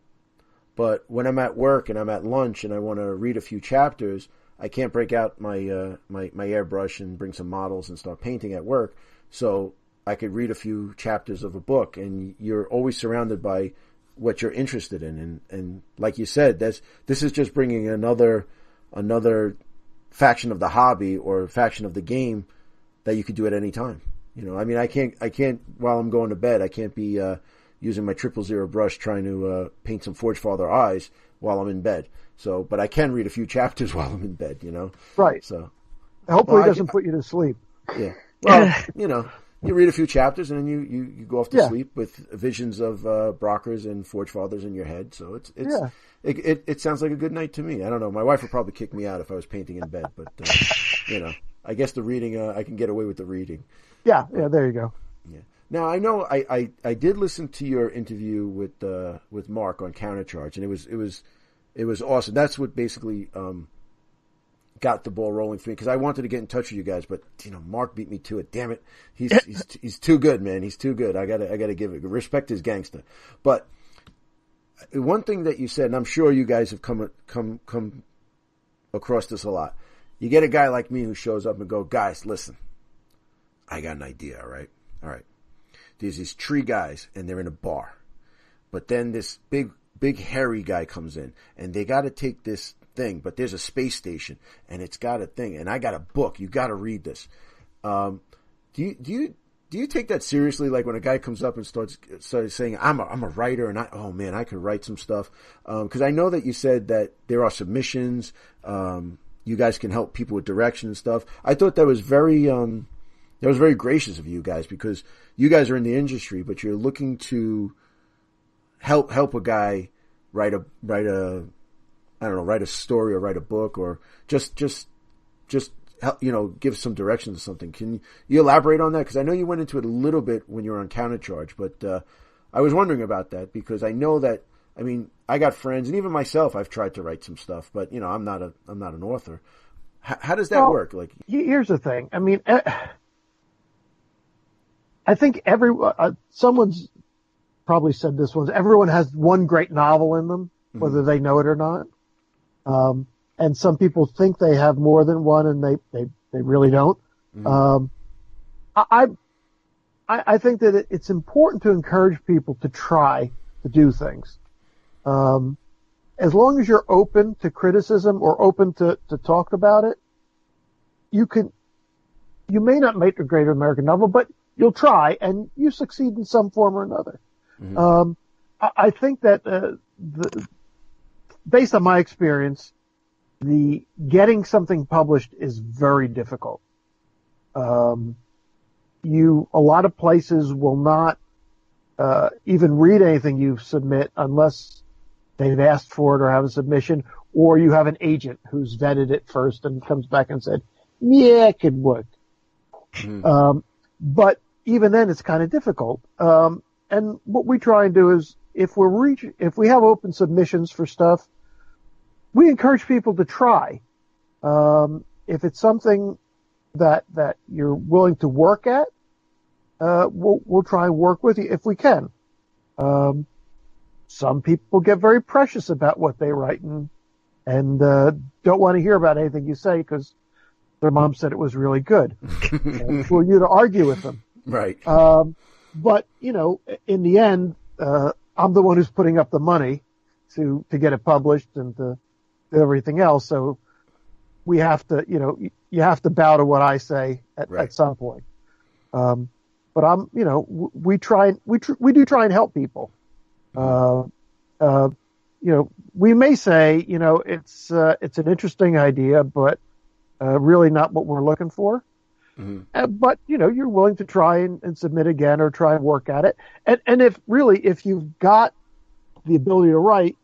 But when I'm at work and I'm at lunch and I want to read a few chapters, I can't break out my airbrush and bring some models and start painting at work. So I could read a few chapters of a book, and you're always surrounded by what you're interested in. And like you said, this is just bringing another faction of the hobby or faction of the game that you could do at any time. I mean, I can't while I'm going to bed, I can't be using my 000 brush trying to paint some Forge Father eyes while I'm in bed. So, but I can read a few chapters while I'm in bed, Right. So, hopefully it doesn't put you to sleep. Yeah. Well, you read a few chapters and then you go off to sleep with visions of Brockers and Forge Fathers in your head. So it sounds like a good night to me. I don't know. My wife would probably kick me out if I was painting in bed, but I guess the reading I can get away with the reading. Yeah. There you go. Yeah. Now I know I did listen to your interview with Mark on Countercharge, and it was awesome. That's what basically got the ball rolling for me, because I wanted to get in touch with you guys, but Mark beat me to it. Damn it, he's too good, man. He's too good. I gotta give it respect. His gangster. But one thing that you said, and I'm sure you guys have come across this a lot. You get a guy like me who shows up and go, guys, listen, I got an idea. All right. There's these tree guys, and they're in a bar, but then this big hairy guy comes in, and they got to take this thing, but there's a space station, and it's got a thing, and I got a book. You got to read this. Do you take that seriously? Like when a guy comes up and starts saying, "I'm a writer, and I could write some stuff." Because I know that you said that there are submissions. You guys can help people with direction and stuff. I thought that was very gracious of you guys, because you guys are in the industry, but you're looking to help a guy write a story or write a book, or just help, give some direction to something. Can you elaborate on that? Because I know you went into it a little bit when you were on Countercharge, but I was wondering about that, because I know that, I mean, I got friends, and even myself, I've tried to write some stuff, but I'm not an author. How does that work? Like, here's the thing. I mean, I think someone's probably said this once. Everyone has one great novel in them, whether they know it or not. And some people think they have more than one, and they really don't. Mm-hmm. I think that it's important to encourage people to try to do things. As long as you're open to criticism or open to talk about it, you may not make a great American novel, but you'll try, and you succeed in some form or another. Mm-hmm. I think that based on my experience, the getting something published is very difficult. A lot of places will not even read anything you submit unless they've asked for it or have a submission, or you have an agent who's vetted it first and comes back and said, yeah, it could work. Mm. But even then, it's kind of difficult. And what we try and do is, if we have open submissions for stuff, we encourage people to try. If it's something that you're willing to work at, we'll try and work with you if we can. Some people get very precious about what they write, and and don't want to hear about anything you say because their mom said it was really good. And for you to argue with them. Right. But, in the end, I'm the one who's putting up the money to get it published and to do everything else. So we have to, you have to bow to what I say at some point. But we do try and help people. We may say, it's an interesting idea, but really not what we're looking for. Mm-hmm. But you're willing to try and submit again or try and work at it. And if you've got the ability to write,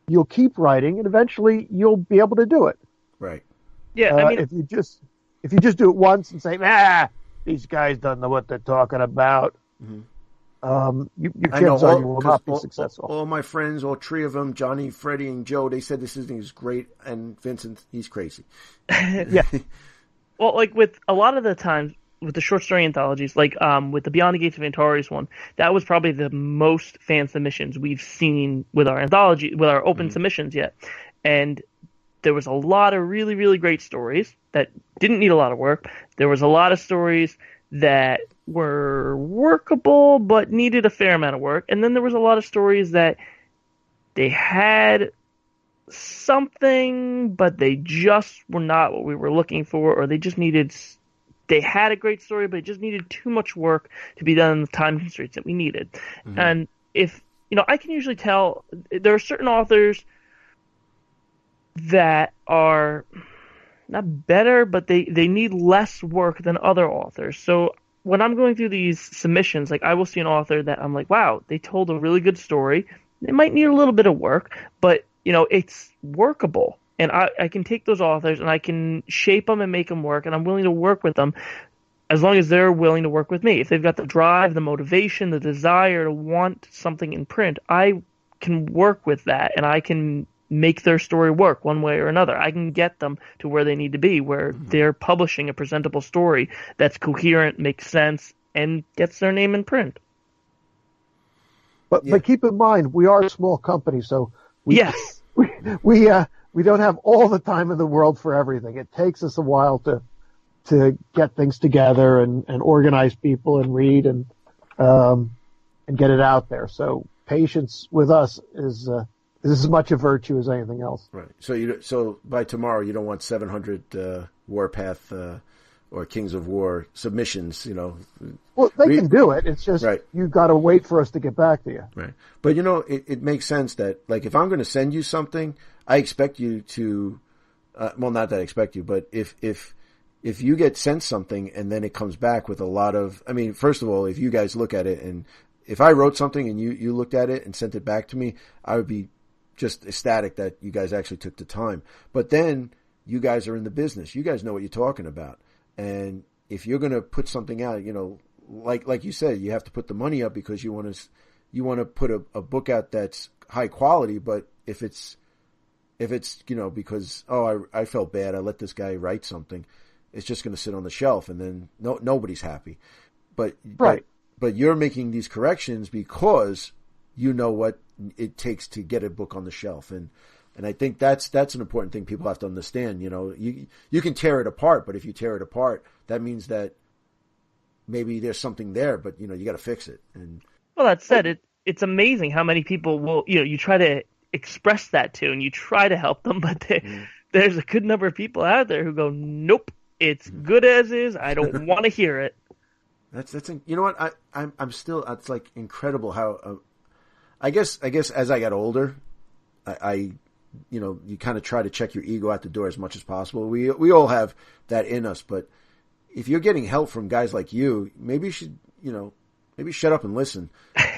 you'll keep writing, and eventually you'll be able to do it. Right. Yeah. If you just do it once and say, these guys don't know what they're talking about. Mm-hmm. Your chances are you will not be successful. All my friends, all three of them, Johnny, Freddie, and Joe, they said this thing is great, and Vincent, he's crazy. Yeah. Well, like with a lot of the times with the short story anthologies, like with the Beyond the Gates of Antares one, that was probably the most fan submissions we've seen with our anthology, with our open submissions yet. And there was a lot of really, really great stories that didn't need a lot of work. There was a lot of stories that were workable but needed a fair amount of work. And then there was a lot of stories that they had something, but they just were not what we were looking for, or they had a great story, but it just needed too much work to be done in the time constraints that we needed. Mm-hmm. And if, I can usually tell there are certain authors that are not better, but they need less work than other authors. So when I'm going through these submissions, like I will see an author that I'm like, wow, they told a really good story. It might need a little bit of work, but it's workable. And I can take those authors and I can shape them and make them work, and I'm willing to work with them as long as they're willing to work with me. If they've got the drive, the motivation, the desire to want something in print, I can work with that, and I can make their story work one way or another. I can get them to where they need to be, where they're publishing a presentable story that's coherent, makes sense, and gets their name in print. But keep in mind, we are a small company, so we don't have all the time in the world for everything. It takes us a while to get things together and organize people and read and get it out there. So patience with us is as much a virtue as anything else. Right. So by tomorrow you don't want 700 Warpath or Kings of War submissions. Well, they can do it. It's just you've got to wait for us to get back to you. Right. But it makes sense that, like, if I'm going to send you something, I expect you to, not that I expect you, but if you get sent something and then it comes back with a lot of, first of all, if you guys look at it, and if I wrote something and you looked at it and sent it back to me, I would be just ecstatic that you guys actually took the time. But then you guys are in the business. You guys know what you're talking about. And if you're going to put something out, like you said, you have to put the money up because you want to put a book out that's high quality. But if it's because I felt bad, I let this guy write something, it's just going to sit on the shelf, and then nobody's happy. But you're making these corrections because you know what it takes to get a book on the shelf, and I think that's an important thing people have to understand. You can tear it apart, but if you tear it apart, that means that maybe there's something there, but you got to fix it. And well, that said, it's amazing how many people will you try to express that to, and you try to help them, but there's a good number of people out there who go, nope, it's good as is. I don't want to hear it. That's you know what, I'm still, it's like incredible how I guess as I got older, I you kind of try to check your ego at the door as much as possible. We all have that in us, but if you're getting help from guys like you, maybe you should maybe shut up and listen.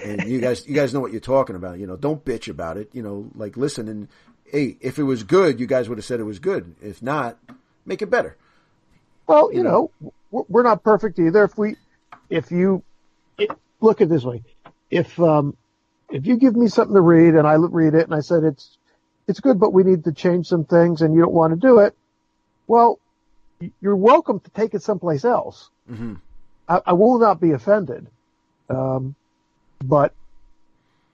And you guys know what you're talking about. Don't bitch about it. Like, listen, and hey, if it was good, you guys would have said it was good. If not, make it better. Well, we're not perfect either. If you look at it this way, if you give me something to read and I read it and I said it's good, but we need to change some things, and you don't want to do it, well, you're welcome to take it someplace else. Mm-hmm. I will not be offended. But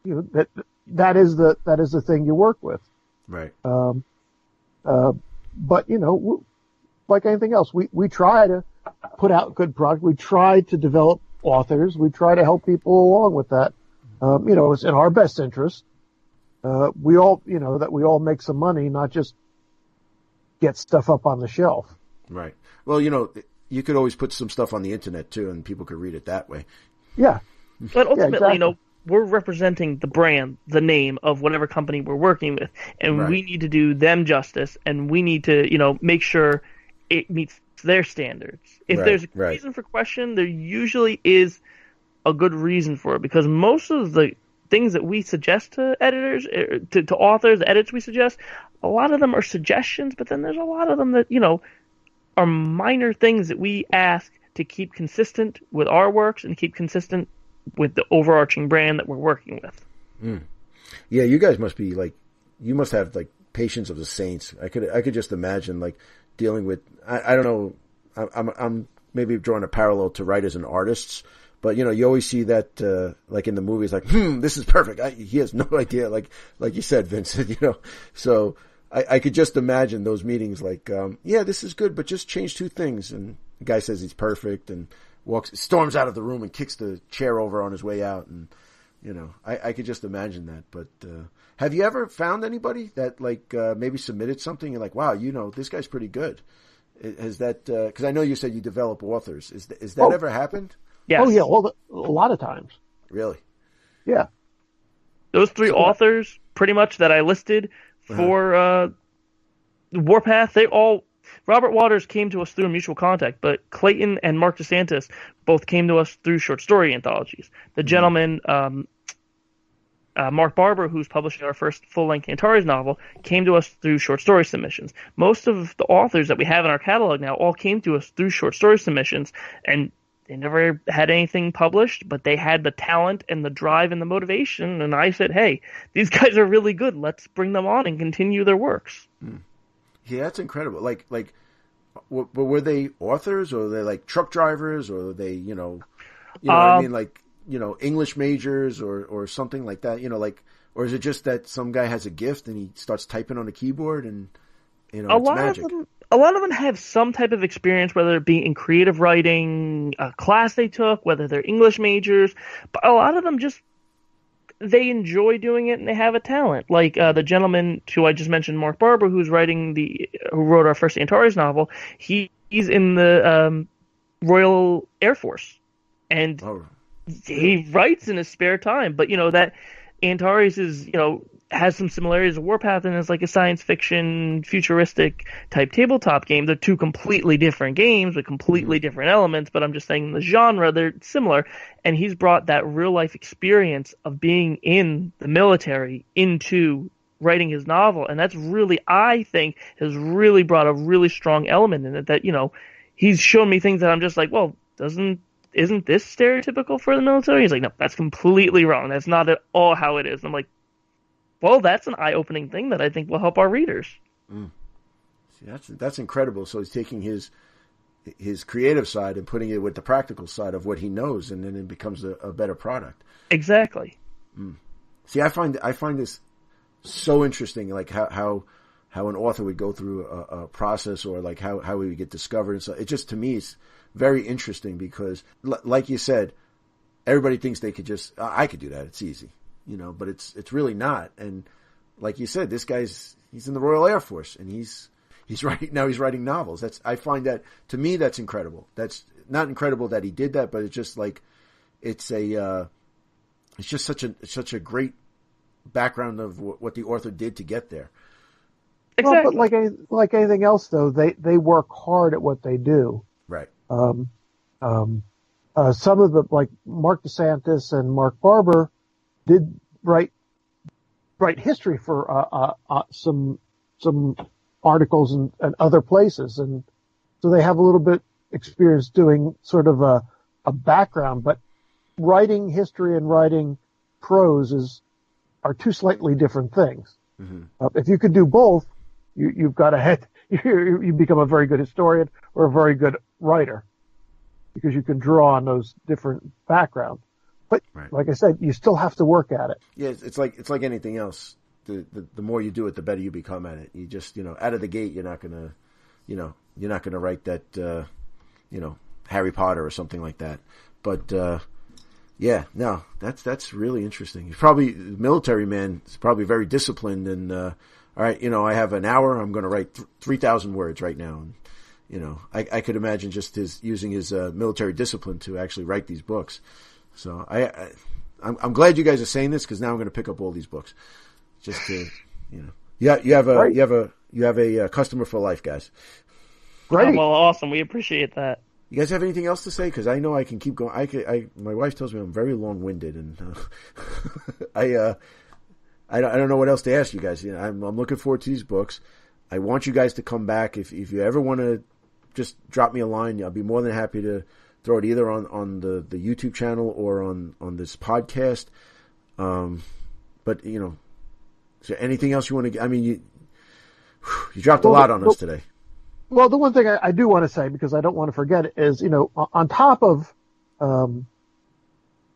that is the thing you work with. Right. But like anything else, we try to put out good product. We try to develop authors. We try to help people along with that. It's in our best interest. We all make some money, not just get stuff up on the shelf. Right. Well, you could always put some stuff on the internet too, and people could read it that way. Yeah. But ultimately, exactly. we're representing the brand, the name of whatever company we're working with, and Right. we need to do them justice, and we need to, make sure it meets their standards. If Right, there's a right. reason for question, there usually is a good reason for it, because most of the things that we suggest to editors, to authors, the edits we suggest, a lot of them are suggestions, but then there's a lot of them that, are minor things that we ask to keep consistent with our works and keep consistent with the overarching brand that we're working with. Yeah, you guys must be you must have patience of the saints. I could just imagine dealing with. I don't know. I'm maybe drawing a parallel to writers and artists, but you always see that in the movies, this is perfect. He has no idea, like you said, Vincent. So I could just imagine those meetings. This is good, but just change two things, and the guy says he's perfect and storms out of the room and kicks the chair over on his way out, and I could just imagine that. But have you ever found anybody that maybe submitted something and wow, this guy's pretty good? Has that because I know you said you develop authors? Is that ever happened? Yes. Oh yeah, well, a lot of times. Really? Yeah. Those three authors, pretty much, that I listed for Warpath, Robert Waters came to us through a mutual contact, but Clayton and Mark DeSantis both came to us through short story anthologies. The gentleman, Mark Barber, who's publishing our first full-length Antares novel, came to us through short story submissions. Most of the authors that we have in our catalog now all came to us through short story submissions, and they never had anything published, but they had the talent and the drive and the motivation, and I said, hey, these guys are really good. Let's bring them on and continue their works. Yeah, that's incredible. Were they authors, or were they truck drivers, or were they, what I mean, English majors or something like that, or is it just that some guy has a gift and he starts typing on a keyboard and, it's magic? A lot of them have some type of experience, whether it be in creative writing, a class they took, whether they're English majors, but a lot of them they enjoy doing it and they have a talent. The gentleman who I just mentioned, Mark Barber, who wrote our first Antares novel, he's in the Royal Air Force, and he writes in his spare time. But that Antares is has some similarities to Warpath, and is a science fiction, futuristic type tabletop game. They're two completely different games with completely different elements, but I'm just saying the genre, they're similar. And he's brought that real life experience of being in the military into writing his novel, and that's really, I think, has really brought a really strong element in it. That he's shown me things that I'm just well, isn't this stereotypical for the military? He's no, that's completely wrong. That's not at all how it is. And I'm well, that's an eye-opening thing that I think will help our readers. See, that's incredible. So he's taking his creative side and putting it with the practical side of what he knows, and then it becomes a better product. Exactly. See, I find this so interesting, how an author would go through a process, or how he would get discovered. And so it just, to me, is very interesting because, like you said, everybody thinks they could just, I could do that. It's easy. But it's really not. And like you said, this he's in the Royal Air Force, and he's writing novels. I find that, to me, that's incredible. That's not incredible that he did that, but it's just it's just such a great background of what the author did to get there. Exactly. Well, but like anything else, though, they work hard at what they do. Right. Some of the, Mark DeSantis and Mark Barber did write history for some articles and other places, and so they have a little bit experience doing sort of a background. But writing history and writing prose are two slightly different things. If you could do both, you've got you become a very good historian or a very good writer, because you can draw on those different backgrounds. But like I said, you still have to work at it. Yeah, it's like anything else. the more you do it, the better you become at it. You just, out of the gate, you're not gonna write that, Harry Potter or something like that. But yeah, no, that's really interesting. He's probably military man. Is probably very disciplined. And all right, I have an hour. I'm going to write 3,000 words right now. And I could imagine just using his military discipline to actually write these books. So I'm glad you guys are saying this, because now I'm going to pick up all these books. Just to, you have a customer for life, guys. Great. Oh, well, awesome. We appreciate that. You guys have anything else to say? Because I know I can keep going. My wife tells me I'm very long-winded, and I don't know what else to ask you guys. I'm looking forward to these books. I want you guys to come back. If you ever want to just drop me a line, I'll be more than happy to throw it either on the YouTube channel or on this podcast. But is there anything else you want to? I mean, you dropped a lot on us today. Well, the one thing I do want to say, because I don't want to forget it, is on top of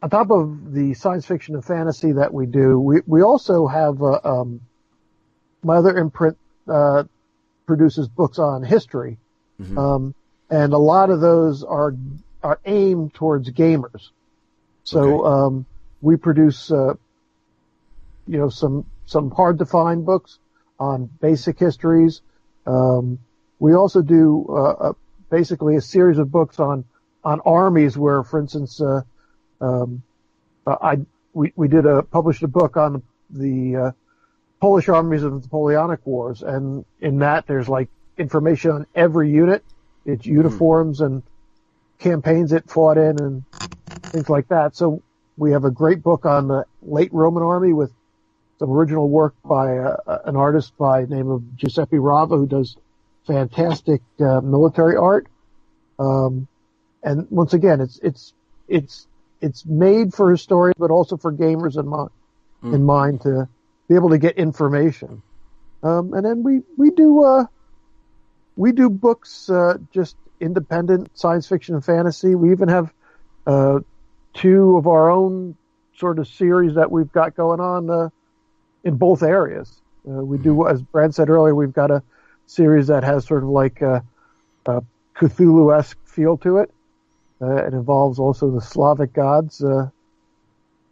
the science fiction and fantasy that we do, we also have my other imprint produces books on history, and a lot of those are aimed towards gamers. So okay. We produce some hard to find books on basic histories. We also do basically a series of books on armies, where, for instance, we published a book on the Polish armies of the Napoleonic Wars, and in that there's like information on every unit, its uniforms and campaigns it fought in, and things like that. So we have a great book on the late Roman army with some original work by an artist by the name of Giuseppe Rava, who does fantastic military art. And once again, it's made for historians, but also for gamers in mind to be able to get information. And then we do books, just independent science fiction and fantasy. We even have two of our own sort of series that we've got going on in both areas. We do, as Brad said earlier, we've got a series that has sort of like a Cthulhu-esque feel to it. It involves also the Slavic gods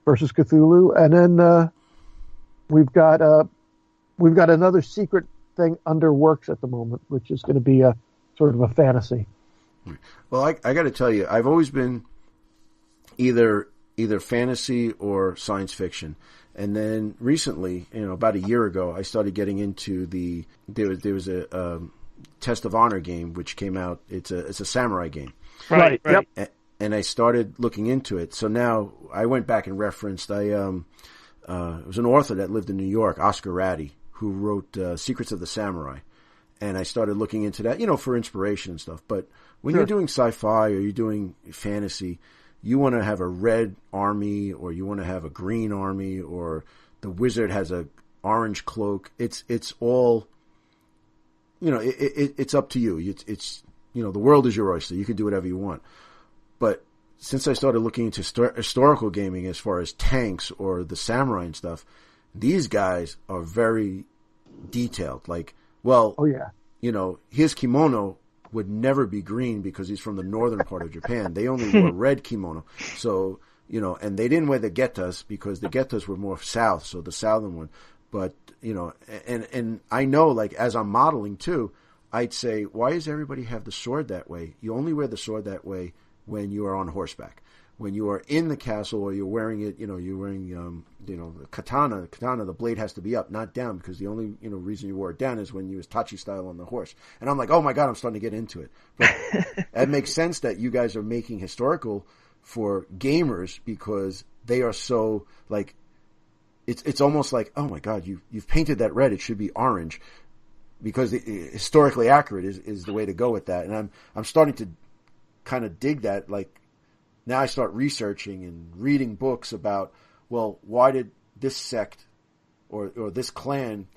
versus Cthulhu, and then we've got another secret thing under works at the moment, which is going to be a sort of a fantasy. Well, I got to tell you, I've always been either fantasy or science fiction. And then recently, about a year ago, I started getting into there was a Test of Honor game which came out. It's a samurai game. Right. Yep. And I started looking into it. So now I went back and referenced. It was an author that lived in New York, Oscar Ratty, who wrote Secrets of the Samurai. And I started looking into that, for inspiration and stuff. But when you're doing sci-fi or you're doing fantasy, you want to have a red army, or you want to have a green army, or the wizard has a orange cloak. It's all, it's up to you. It's the world is your oyster. You can do whatever you want. But since I started looking into historical gaming, as far as tanks or the samurai and stuff, these guys are very detailed. Like, well, oh yeah, his kimono would never be green because he's from the northern part of Japan. They only wore red kimono. So, and they didn't wear the getas because the getas were more south, so the southern one. But, and I know, like, as I'm modeling too, I'd say, why does everybody have the sword that way? You only wear the sword that way when you are on horseback. When you are in the castle or you're wearing it, you're wearing, the katana, the blade has to be up, not down, because the only, reason you wore it down is when you was Tachi style on the horse. And I'm like, oh my God, I'm starting to get into it. But it makes sense that you guys are making historical for gamers, because they are so, like, it's almost like, oh my God, you've painted that red, it should be orange, because historically accurate is the way to go with that. And I'm starting to kind of dig that, like, now I start researching and reading books about, well, why did this sect or this clan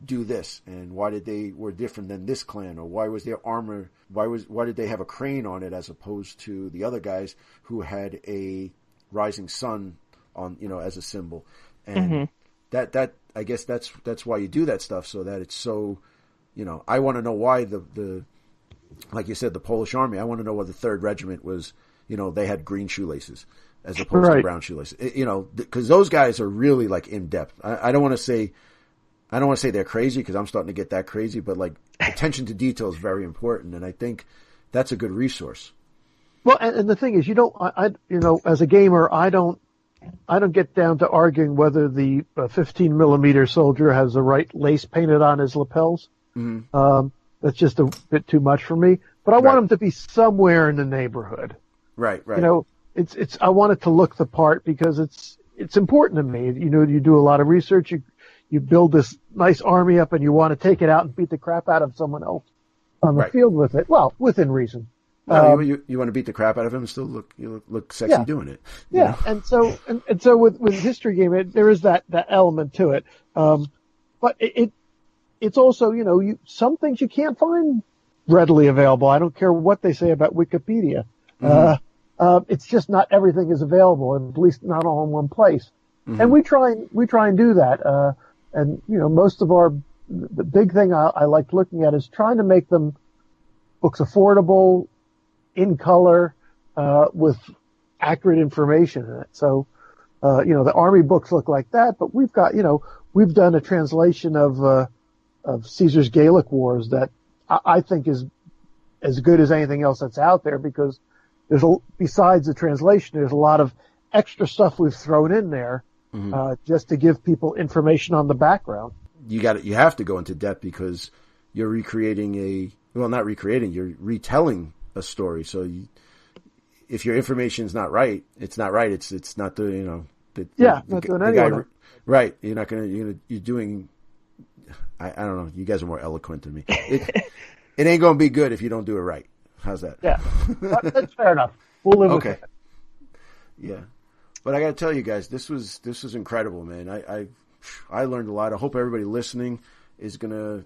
do this, and why did they were different than this clan, or why was their armor, why did they have a crane on it as opposed to the other guys who had a rising sun on, as a symbol. And that I guess that's why you do that stuff, so that it's so, I want to know why the like you said, the Polish army. I want to know why the 3rd Regiment was, they had green shoelaces as opposed to brown shoelaces. Because those guys are really like in depth. I don't want to say they're crazy because I'm starting to get that crazy, but like attention to detail is very important, and I think that's a good resource. Well, and the thing is, as a gamer, I don't get down to arguing whether the 15 millimeter soldier has the right lace painted on his lapels. Mm-hmm. That's just a bit too much for me. But I want him to be somewhere in the neighborhood. Right. It's I want it to look the part because it's important to me. You do a lot of research. You build this nice army up, and you want to take it out and beat the crap out of someone else on the field with it. Well, within reason. No, you want to beat the crap out of him and still look sexy doing it. Yeah, and so with history game, there is that element to it. But it's also some things you can't find readily available. I don't care what they say about Wikipedia. Mm-hmm. It's just not everything is available, and at least not all in one place. Mm-hmm. And we try and do that. And most of the big thing I like looking at is trying to make them books affordable, in color, with accurate information in it. So, the Army books look like that, but we've done a translation of Caesar's Gaelic Wars that I think is as good as anything else that's out there, because besides the translation, there's a lot of extra stuff we've thrown in there, just to give people information on the background. You have to go into depth because you're not recreating, you're retelling a story. So if your information is not right, it's not right. It's not the not doing anyone. Right. You're doing. I don't know. You guys are more eloquent than me. It ain't going to be good if you don't do it right. How's that? Yeah, that's fair enough. We'll live with it. Yeah, but I got to tell you guys, this was incredible, man. I learned a lot. I hope everybody listening is going to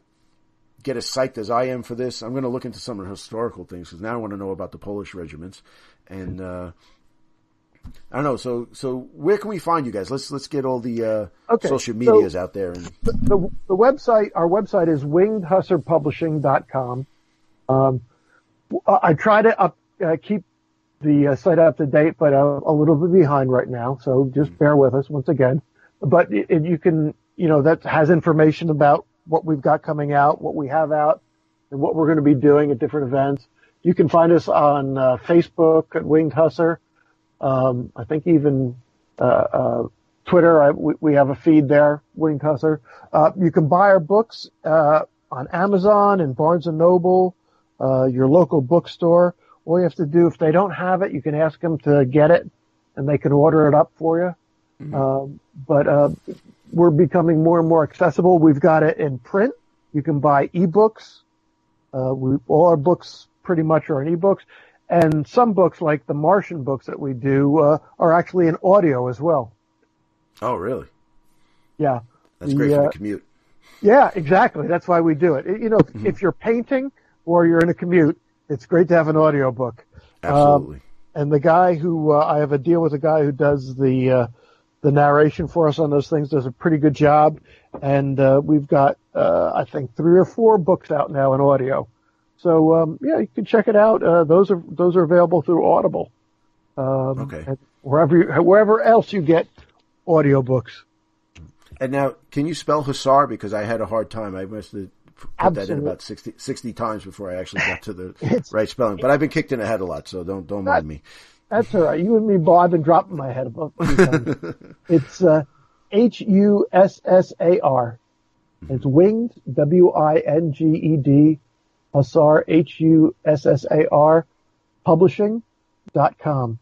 get as psyched as I am for this. I'm going to look into some of the historical things because now I want to know about the Polish regiments. And I don't know. So where can we find you guys? Let's get all the social medias out there. And the website, our website is wingedhussarpublishing.com. I try to keep the site up to date, but I'm a little bit behind right now. So just bear with us once again. But you can, that has information about what we've got coming out, what we have out, and what we're going to be doing at different events. You can find us on Facebook at Winged Hussar. I think even Twitter, we have a feed there, Winged Hussar. You can buy our books on Amazon and Barnes & Noble, your local bookstore. All you have to do, if they don't have it, you can ask them to get it, and they can order it up for you. Mm-hmm. But we're becoming more and more accessible. We've got it in print. You can buy ebooks. All our books pretty much are in ebooks. And some books, like the Martian books that we do, are actually in audio as well. Oh, really? Yeah. That's great for the commute. Yeah, exactly. That's why we do it. If you're painting or you're in a commute, it's great to have an audio book. Absolutely. And the guy who, I have a deal with a guy who does the narration for us on those things, does a pretty good job. And we've got, I think, 3 or 4 books out now in audio. So, you can check it out. Those are available through Audible. And wherever else you get audiobooks. And now, can you spell Hussar? Because I had a hard time. I must have put that in about 60 times before I actually got to the right spelling. But I've been kicked in the head a lot, so don't mind me. That's all right. You and me, Bo, I've been dropping my head about 3 times. It's Hussar. It's Winged, Winged, Hussar, Hussar, publishing.com.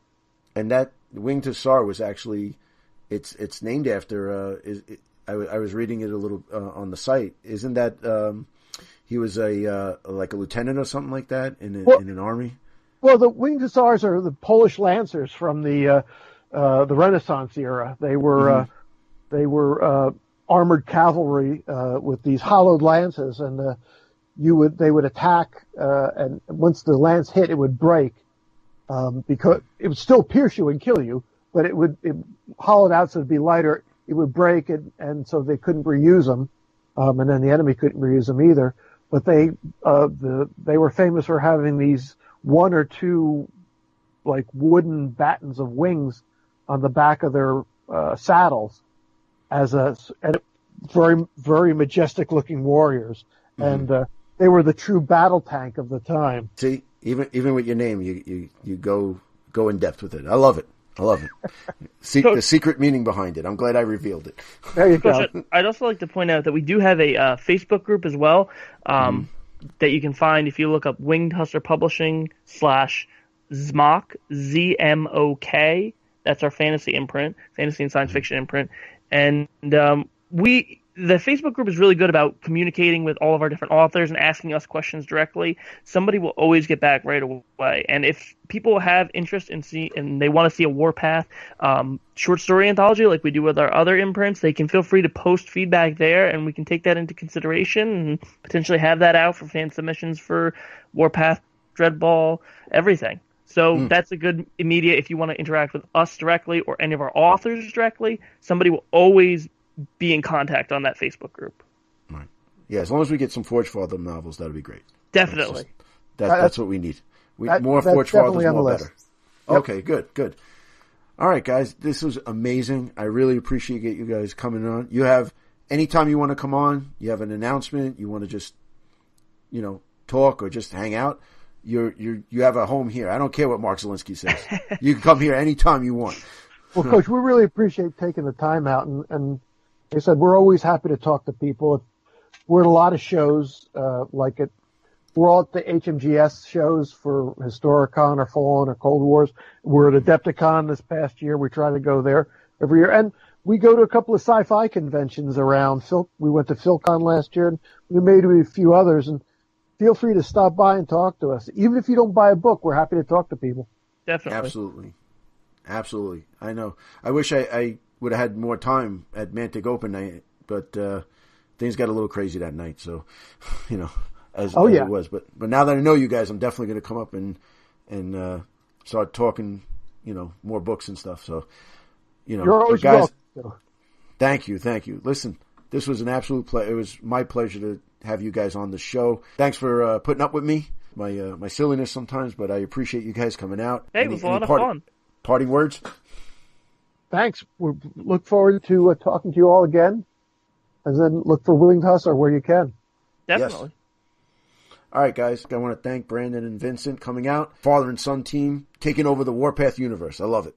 And that Winged Hussar was actually, it's named after, I was reading it a little on the site. Isn't that, he was like a lieutenant or something like that in an army? Well, the Winged Hussars are the Polish lancers from the Renaissance era. They were armored cavalry with these hollowed lances, and they would attack, and once the lance hit, it would break because it would still pierce you and kill you, but it hollowed out so it'd be lighter. it would break, and so they couldn't reuse them, and then the enemy couldn't reuse them either. But they were famous for having these one or two like wooden battens of wings on the back of their saddles as very, very majestic looking warriors. Mm-hmm. And they were the true battle tank of the time. See, even with your name, you go in depth with it. I love it. The secret meaning behind it. I'm glad I revealed it. There you go. I'd also like to point out that we do have a Facebook group as well that you can find if you look up Winged Hussar Publishing /ZMOK, ZMOK. That's our fantasy imprint, fantasy and science fiction imprint. And the Facebook group is really good about communicating with all of our different authors and asking us questions directly. Somebody will always get back right away. And if people have interest and they want to see a Warpath short story anthology like we do with our other imprints, they can feel free to post feedback there, and we can take that into consideration and potentially have that out for fan submissions for Warpath, Dreadball, everything. So that's a good immediate if you want to interact with us directly or any of our authors directly. Somebody will always be in contact on that Facebook group. Right. Yeah, as long as we get some Forge Father novels, that'd be great. Definitely. That's what we need. More Forge Fathers, more better. Yep. Okay, good. All right, guys, this was amazing. I really appreciate you guys coming on. You have anytime you want to come on, you have an announcement, you want to just, talk or just hang out, you have a home here. I don't care what Mark Zielinski says. You can come here anytime you want. Well, Coach, we really appreciate taking the time out, and like I said, we're always happy to talk to people. We're at a lot of shows, we're all at the HMGS shows for Historicon or Fallen or Cold Wars. We're at Adepticon this past year. We try to go there every year. And we go to a couple of sci-fi conventions around. We went to PhilCon last year, and we made a few others. And feel free to stop by and talk to us. Even if you don't buy a book, we're happy to talk to people. Definitely. Absolutely. I know. I wish I would have had more time at Mantic Open night, but things got a little crazy that night. So, as it was. But now that I know you guys, I'm definitely going to come up and start talking, more books and stuff. So, you're always guys. welcome. Thank you. Listen, this was an absolute pleasure. It was my pleasure to have you guys on the show. Thanks for putting up with me, my silliness sometimes, but I appreciate you guys coming out. Hey, it was a lot of fun. Parting words? Thanks. We look forward to talking to you all again, and then look for Winged Hussar where you can. Definitely. Yes. All right, guys. I want to thank Brandon and Vincent coming out. Father and son team taking over the Warpath universe. I love it.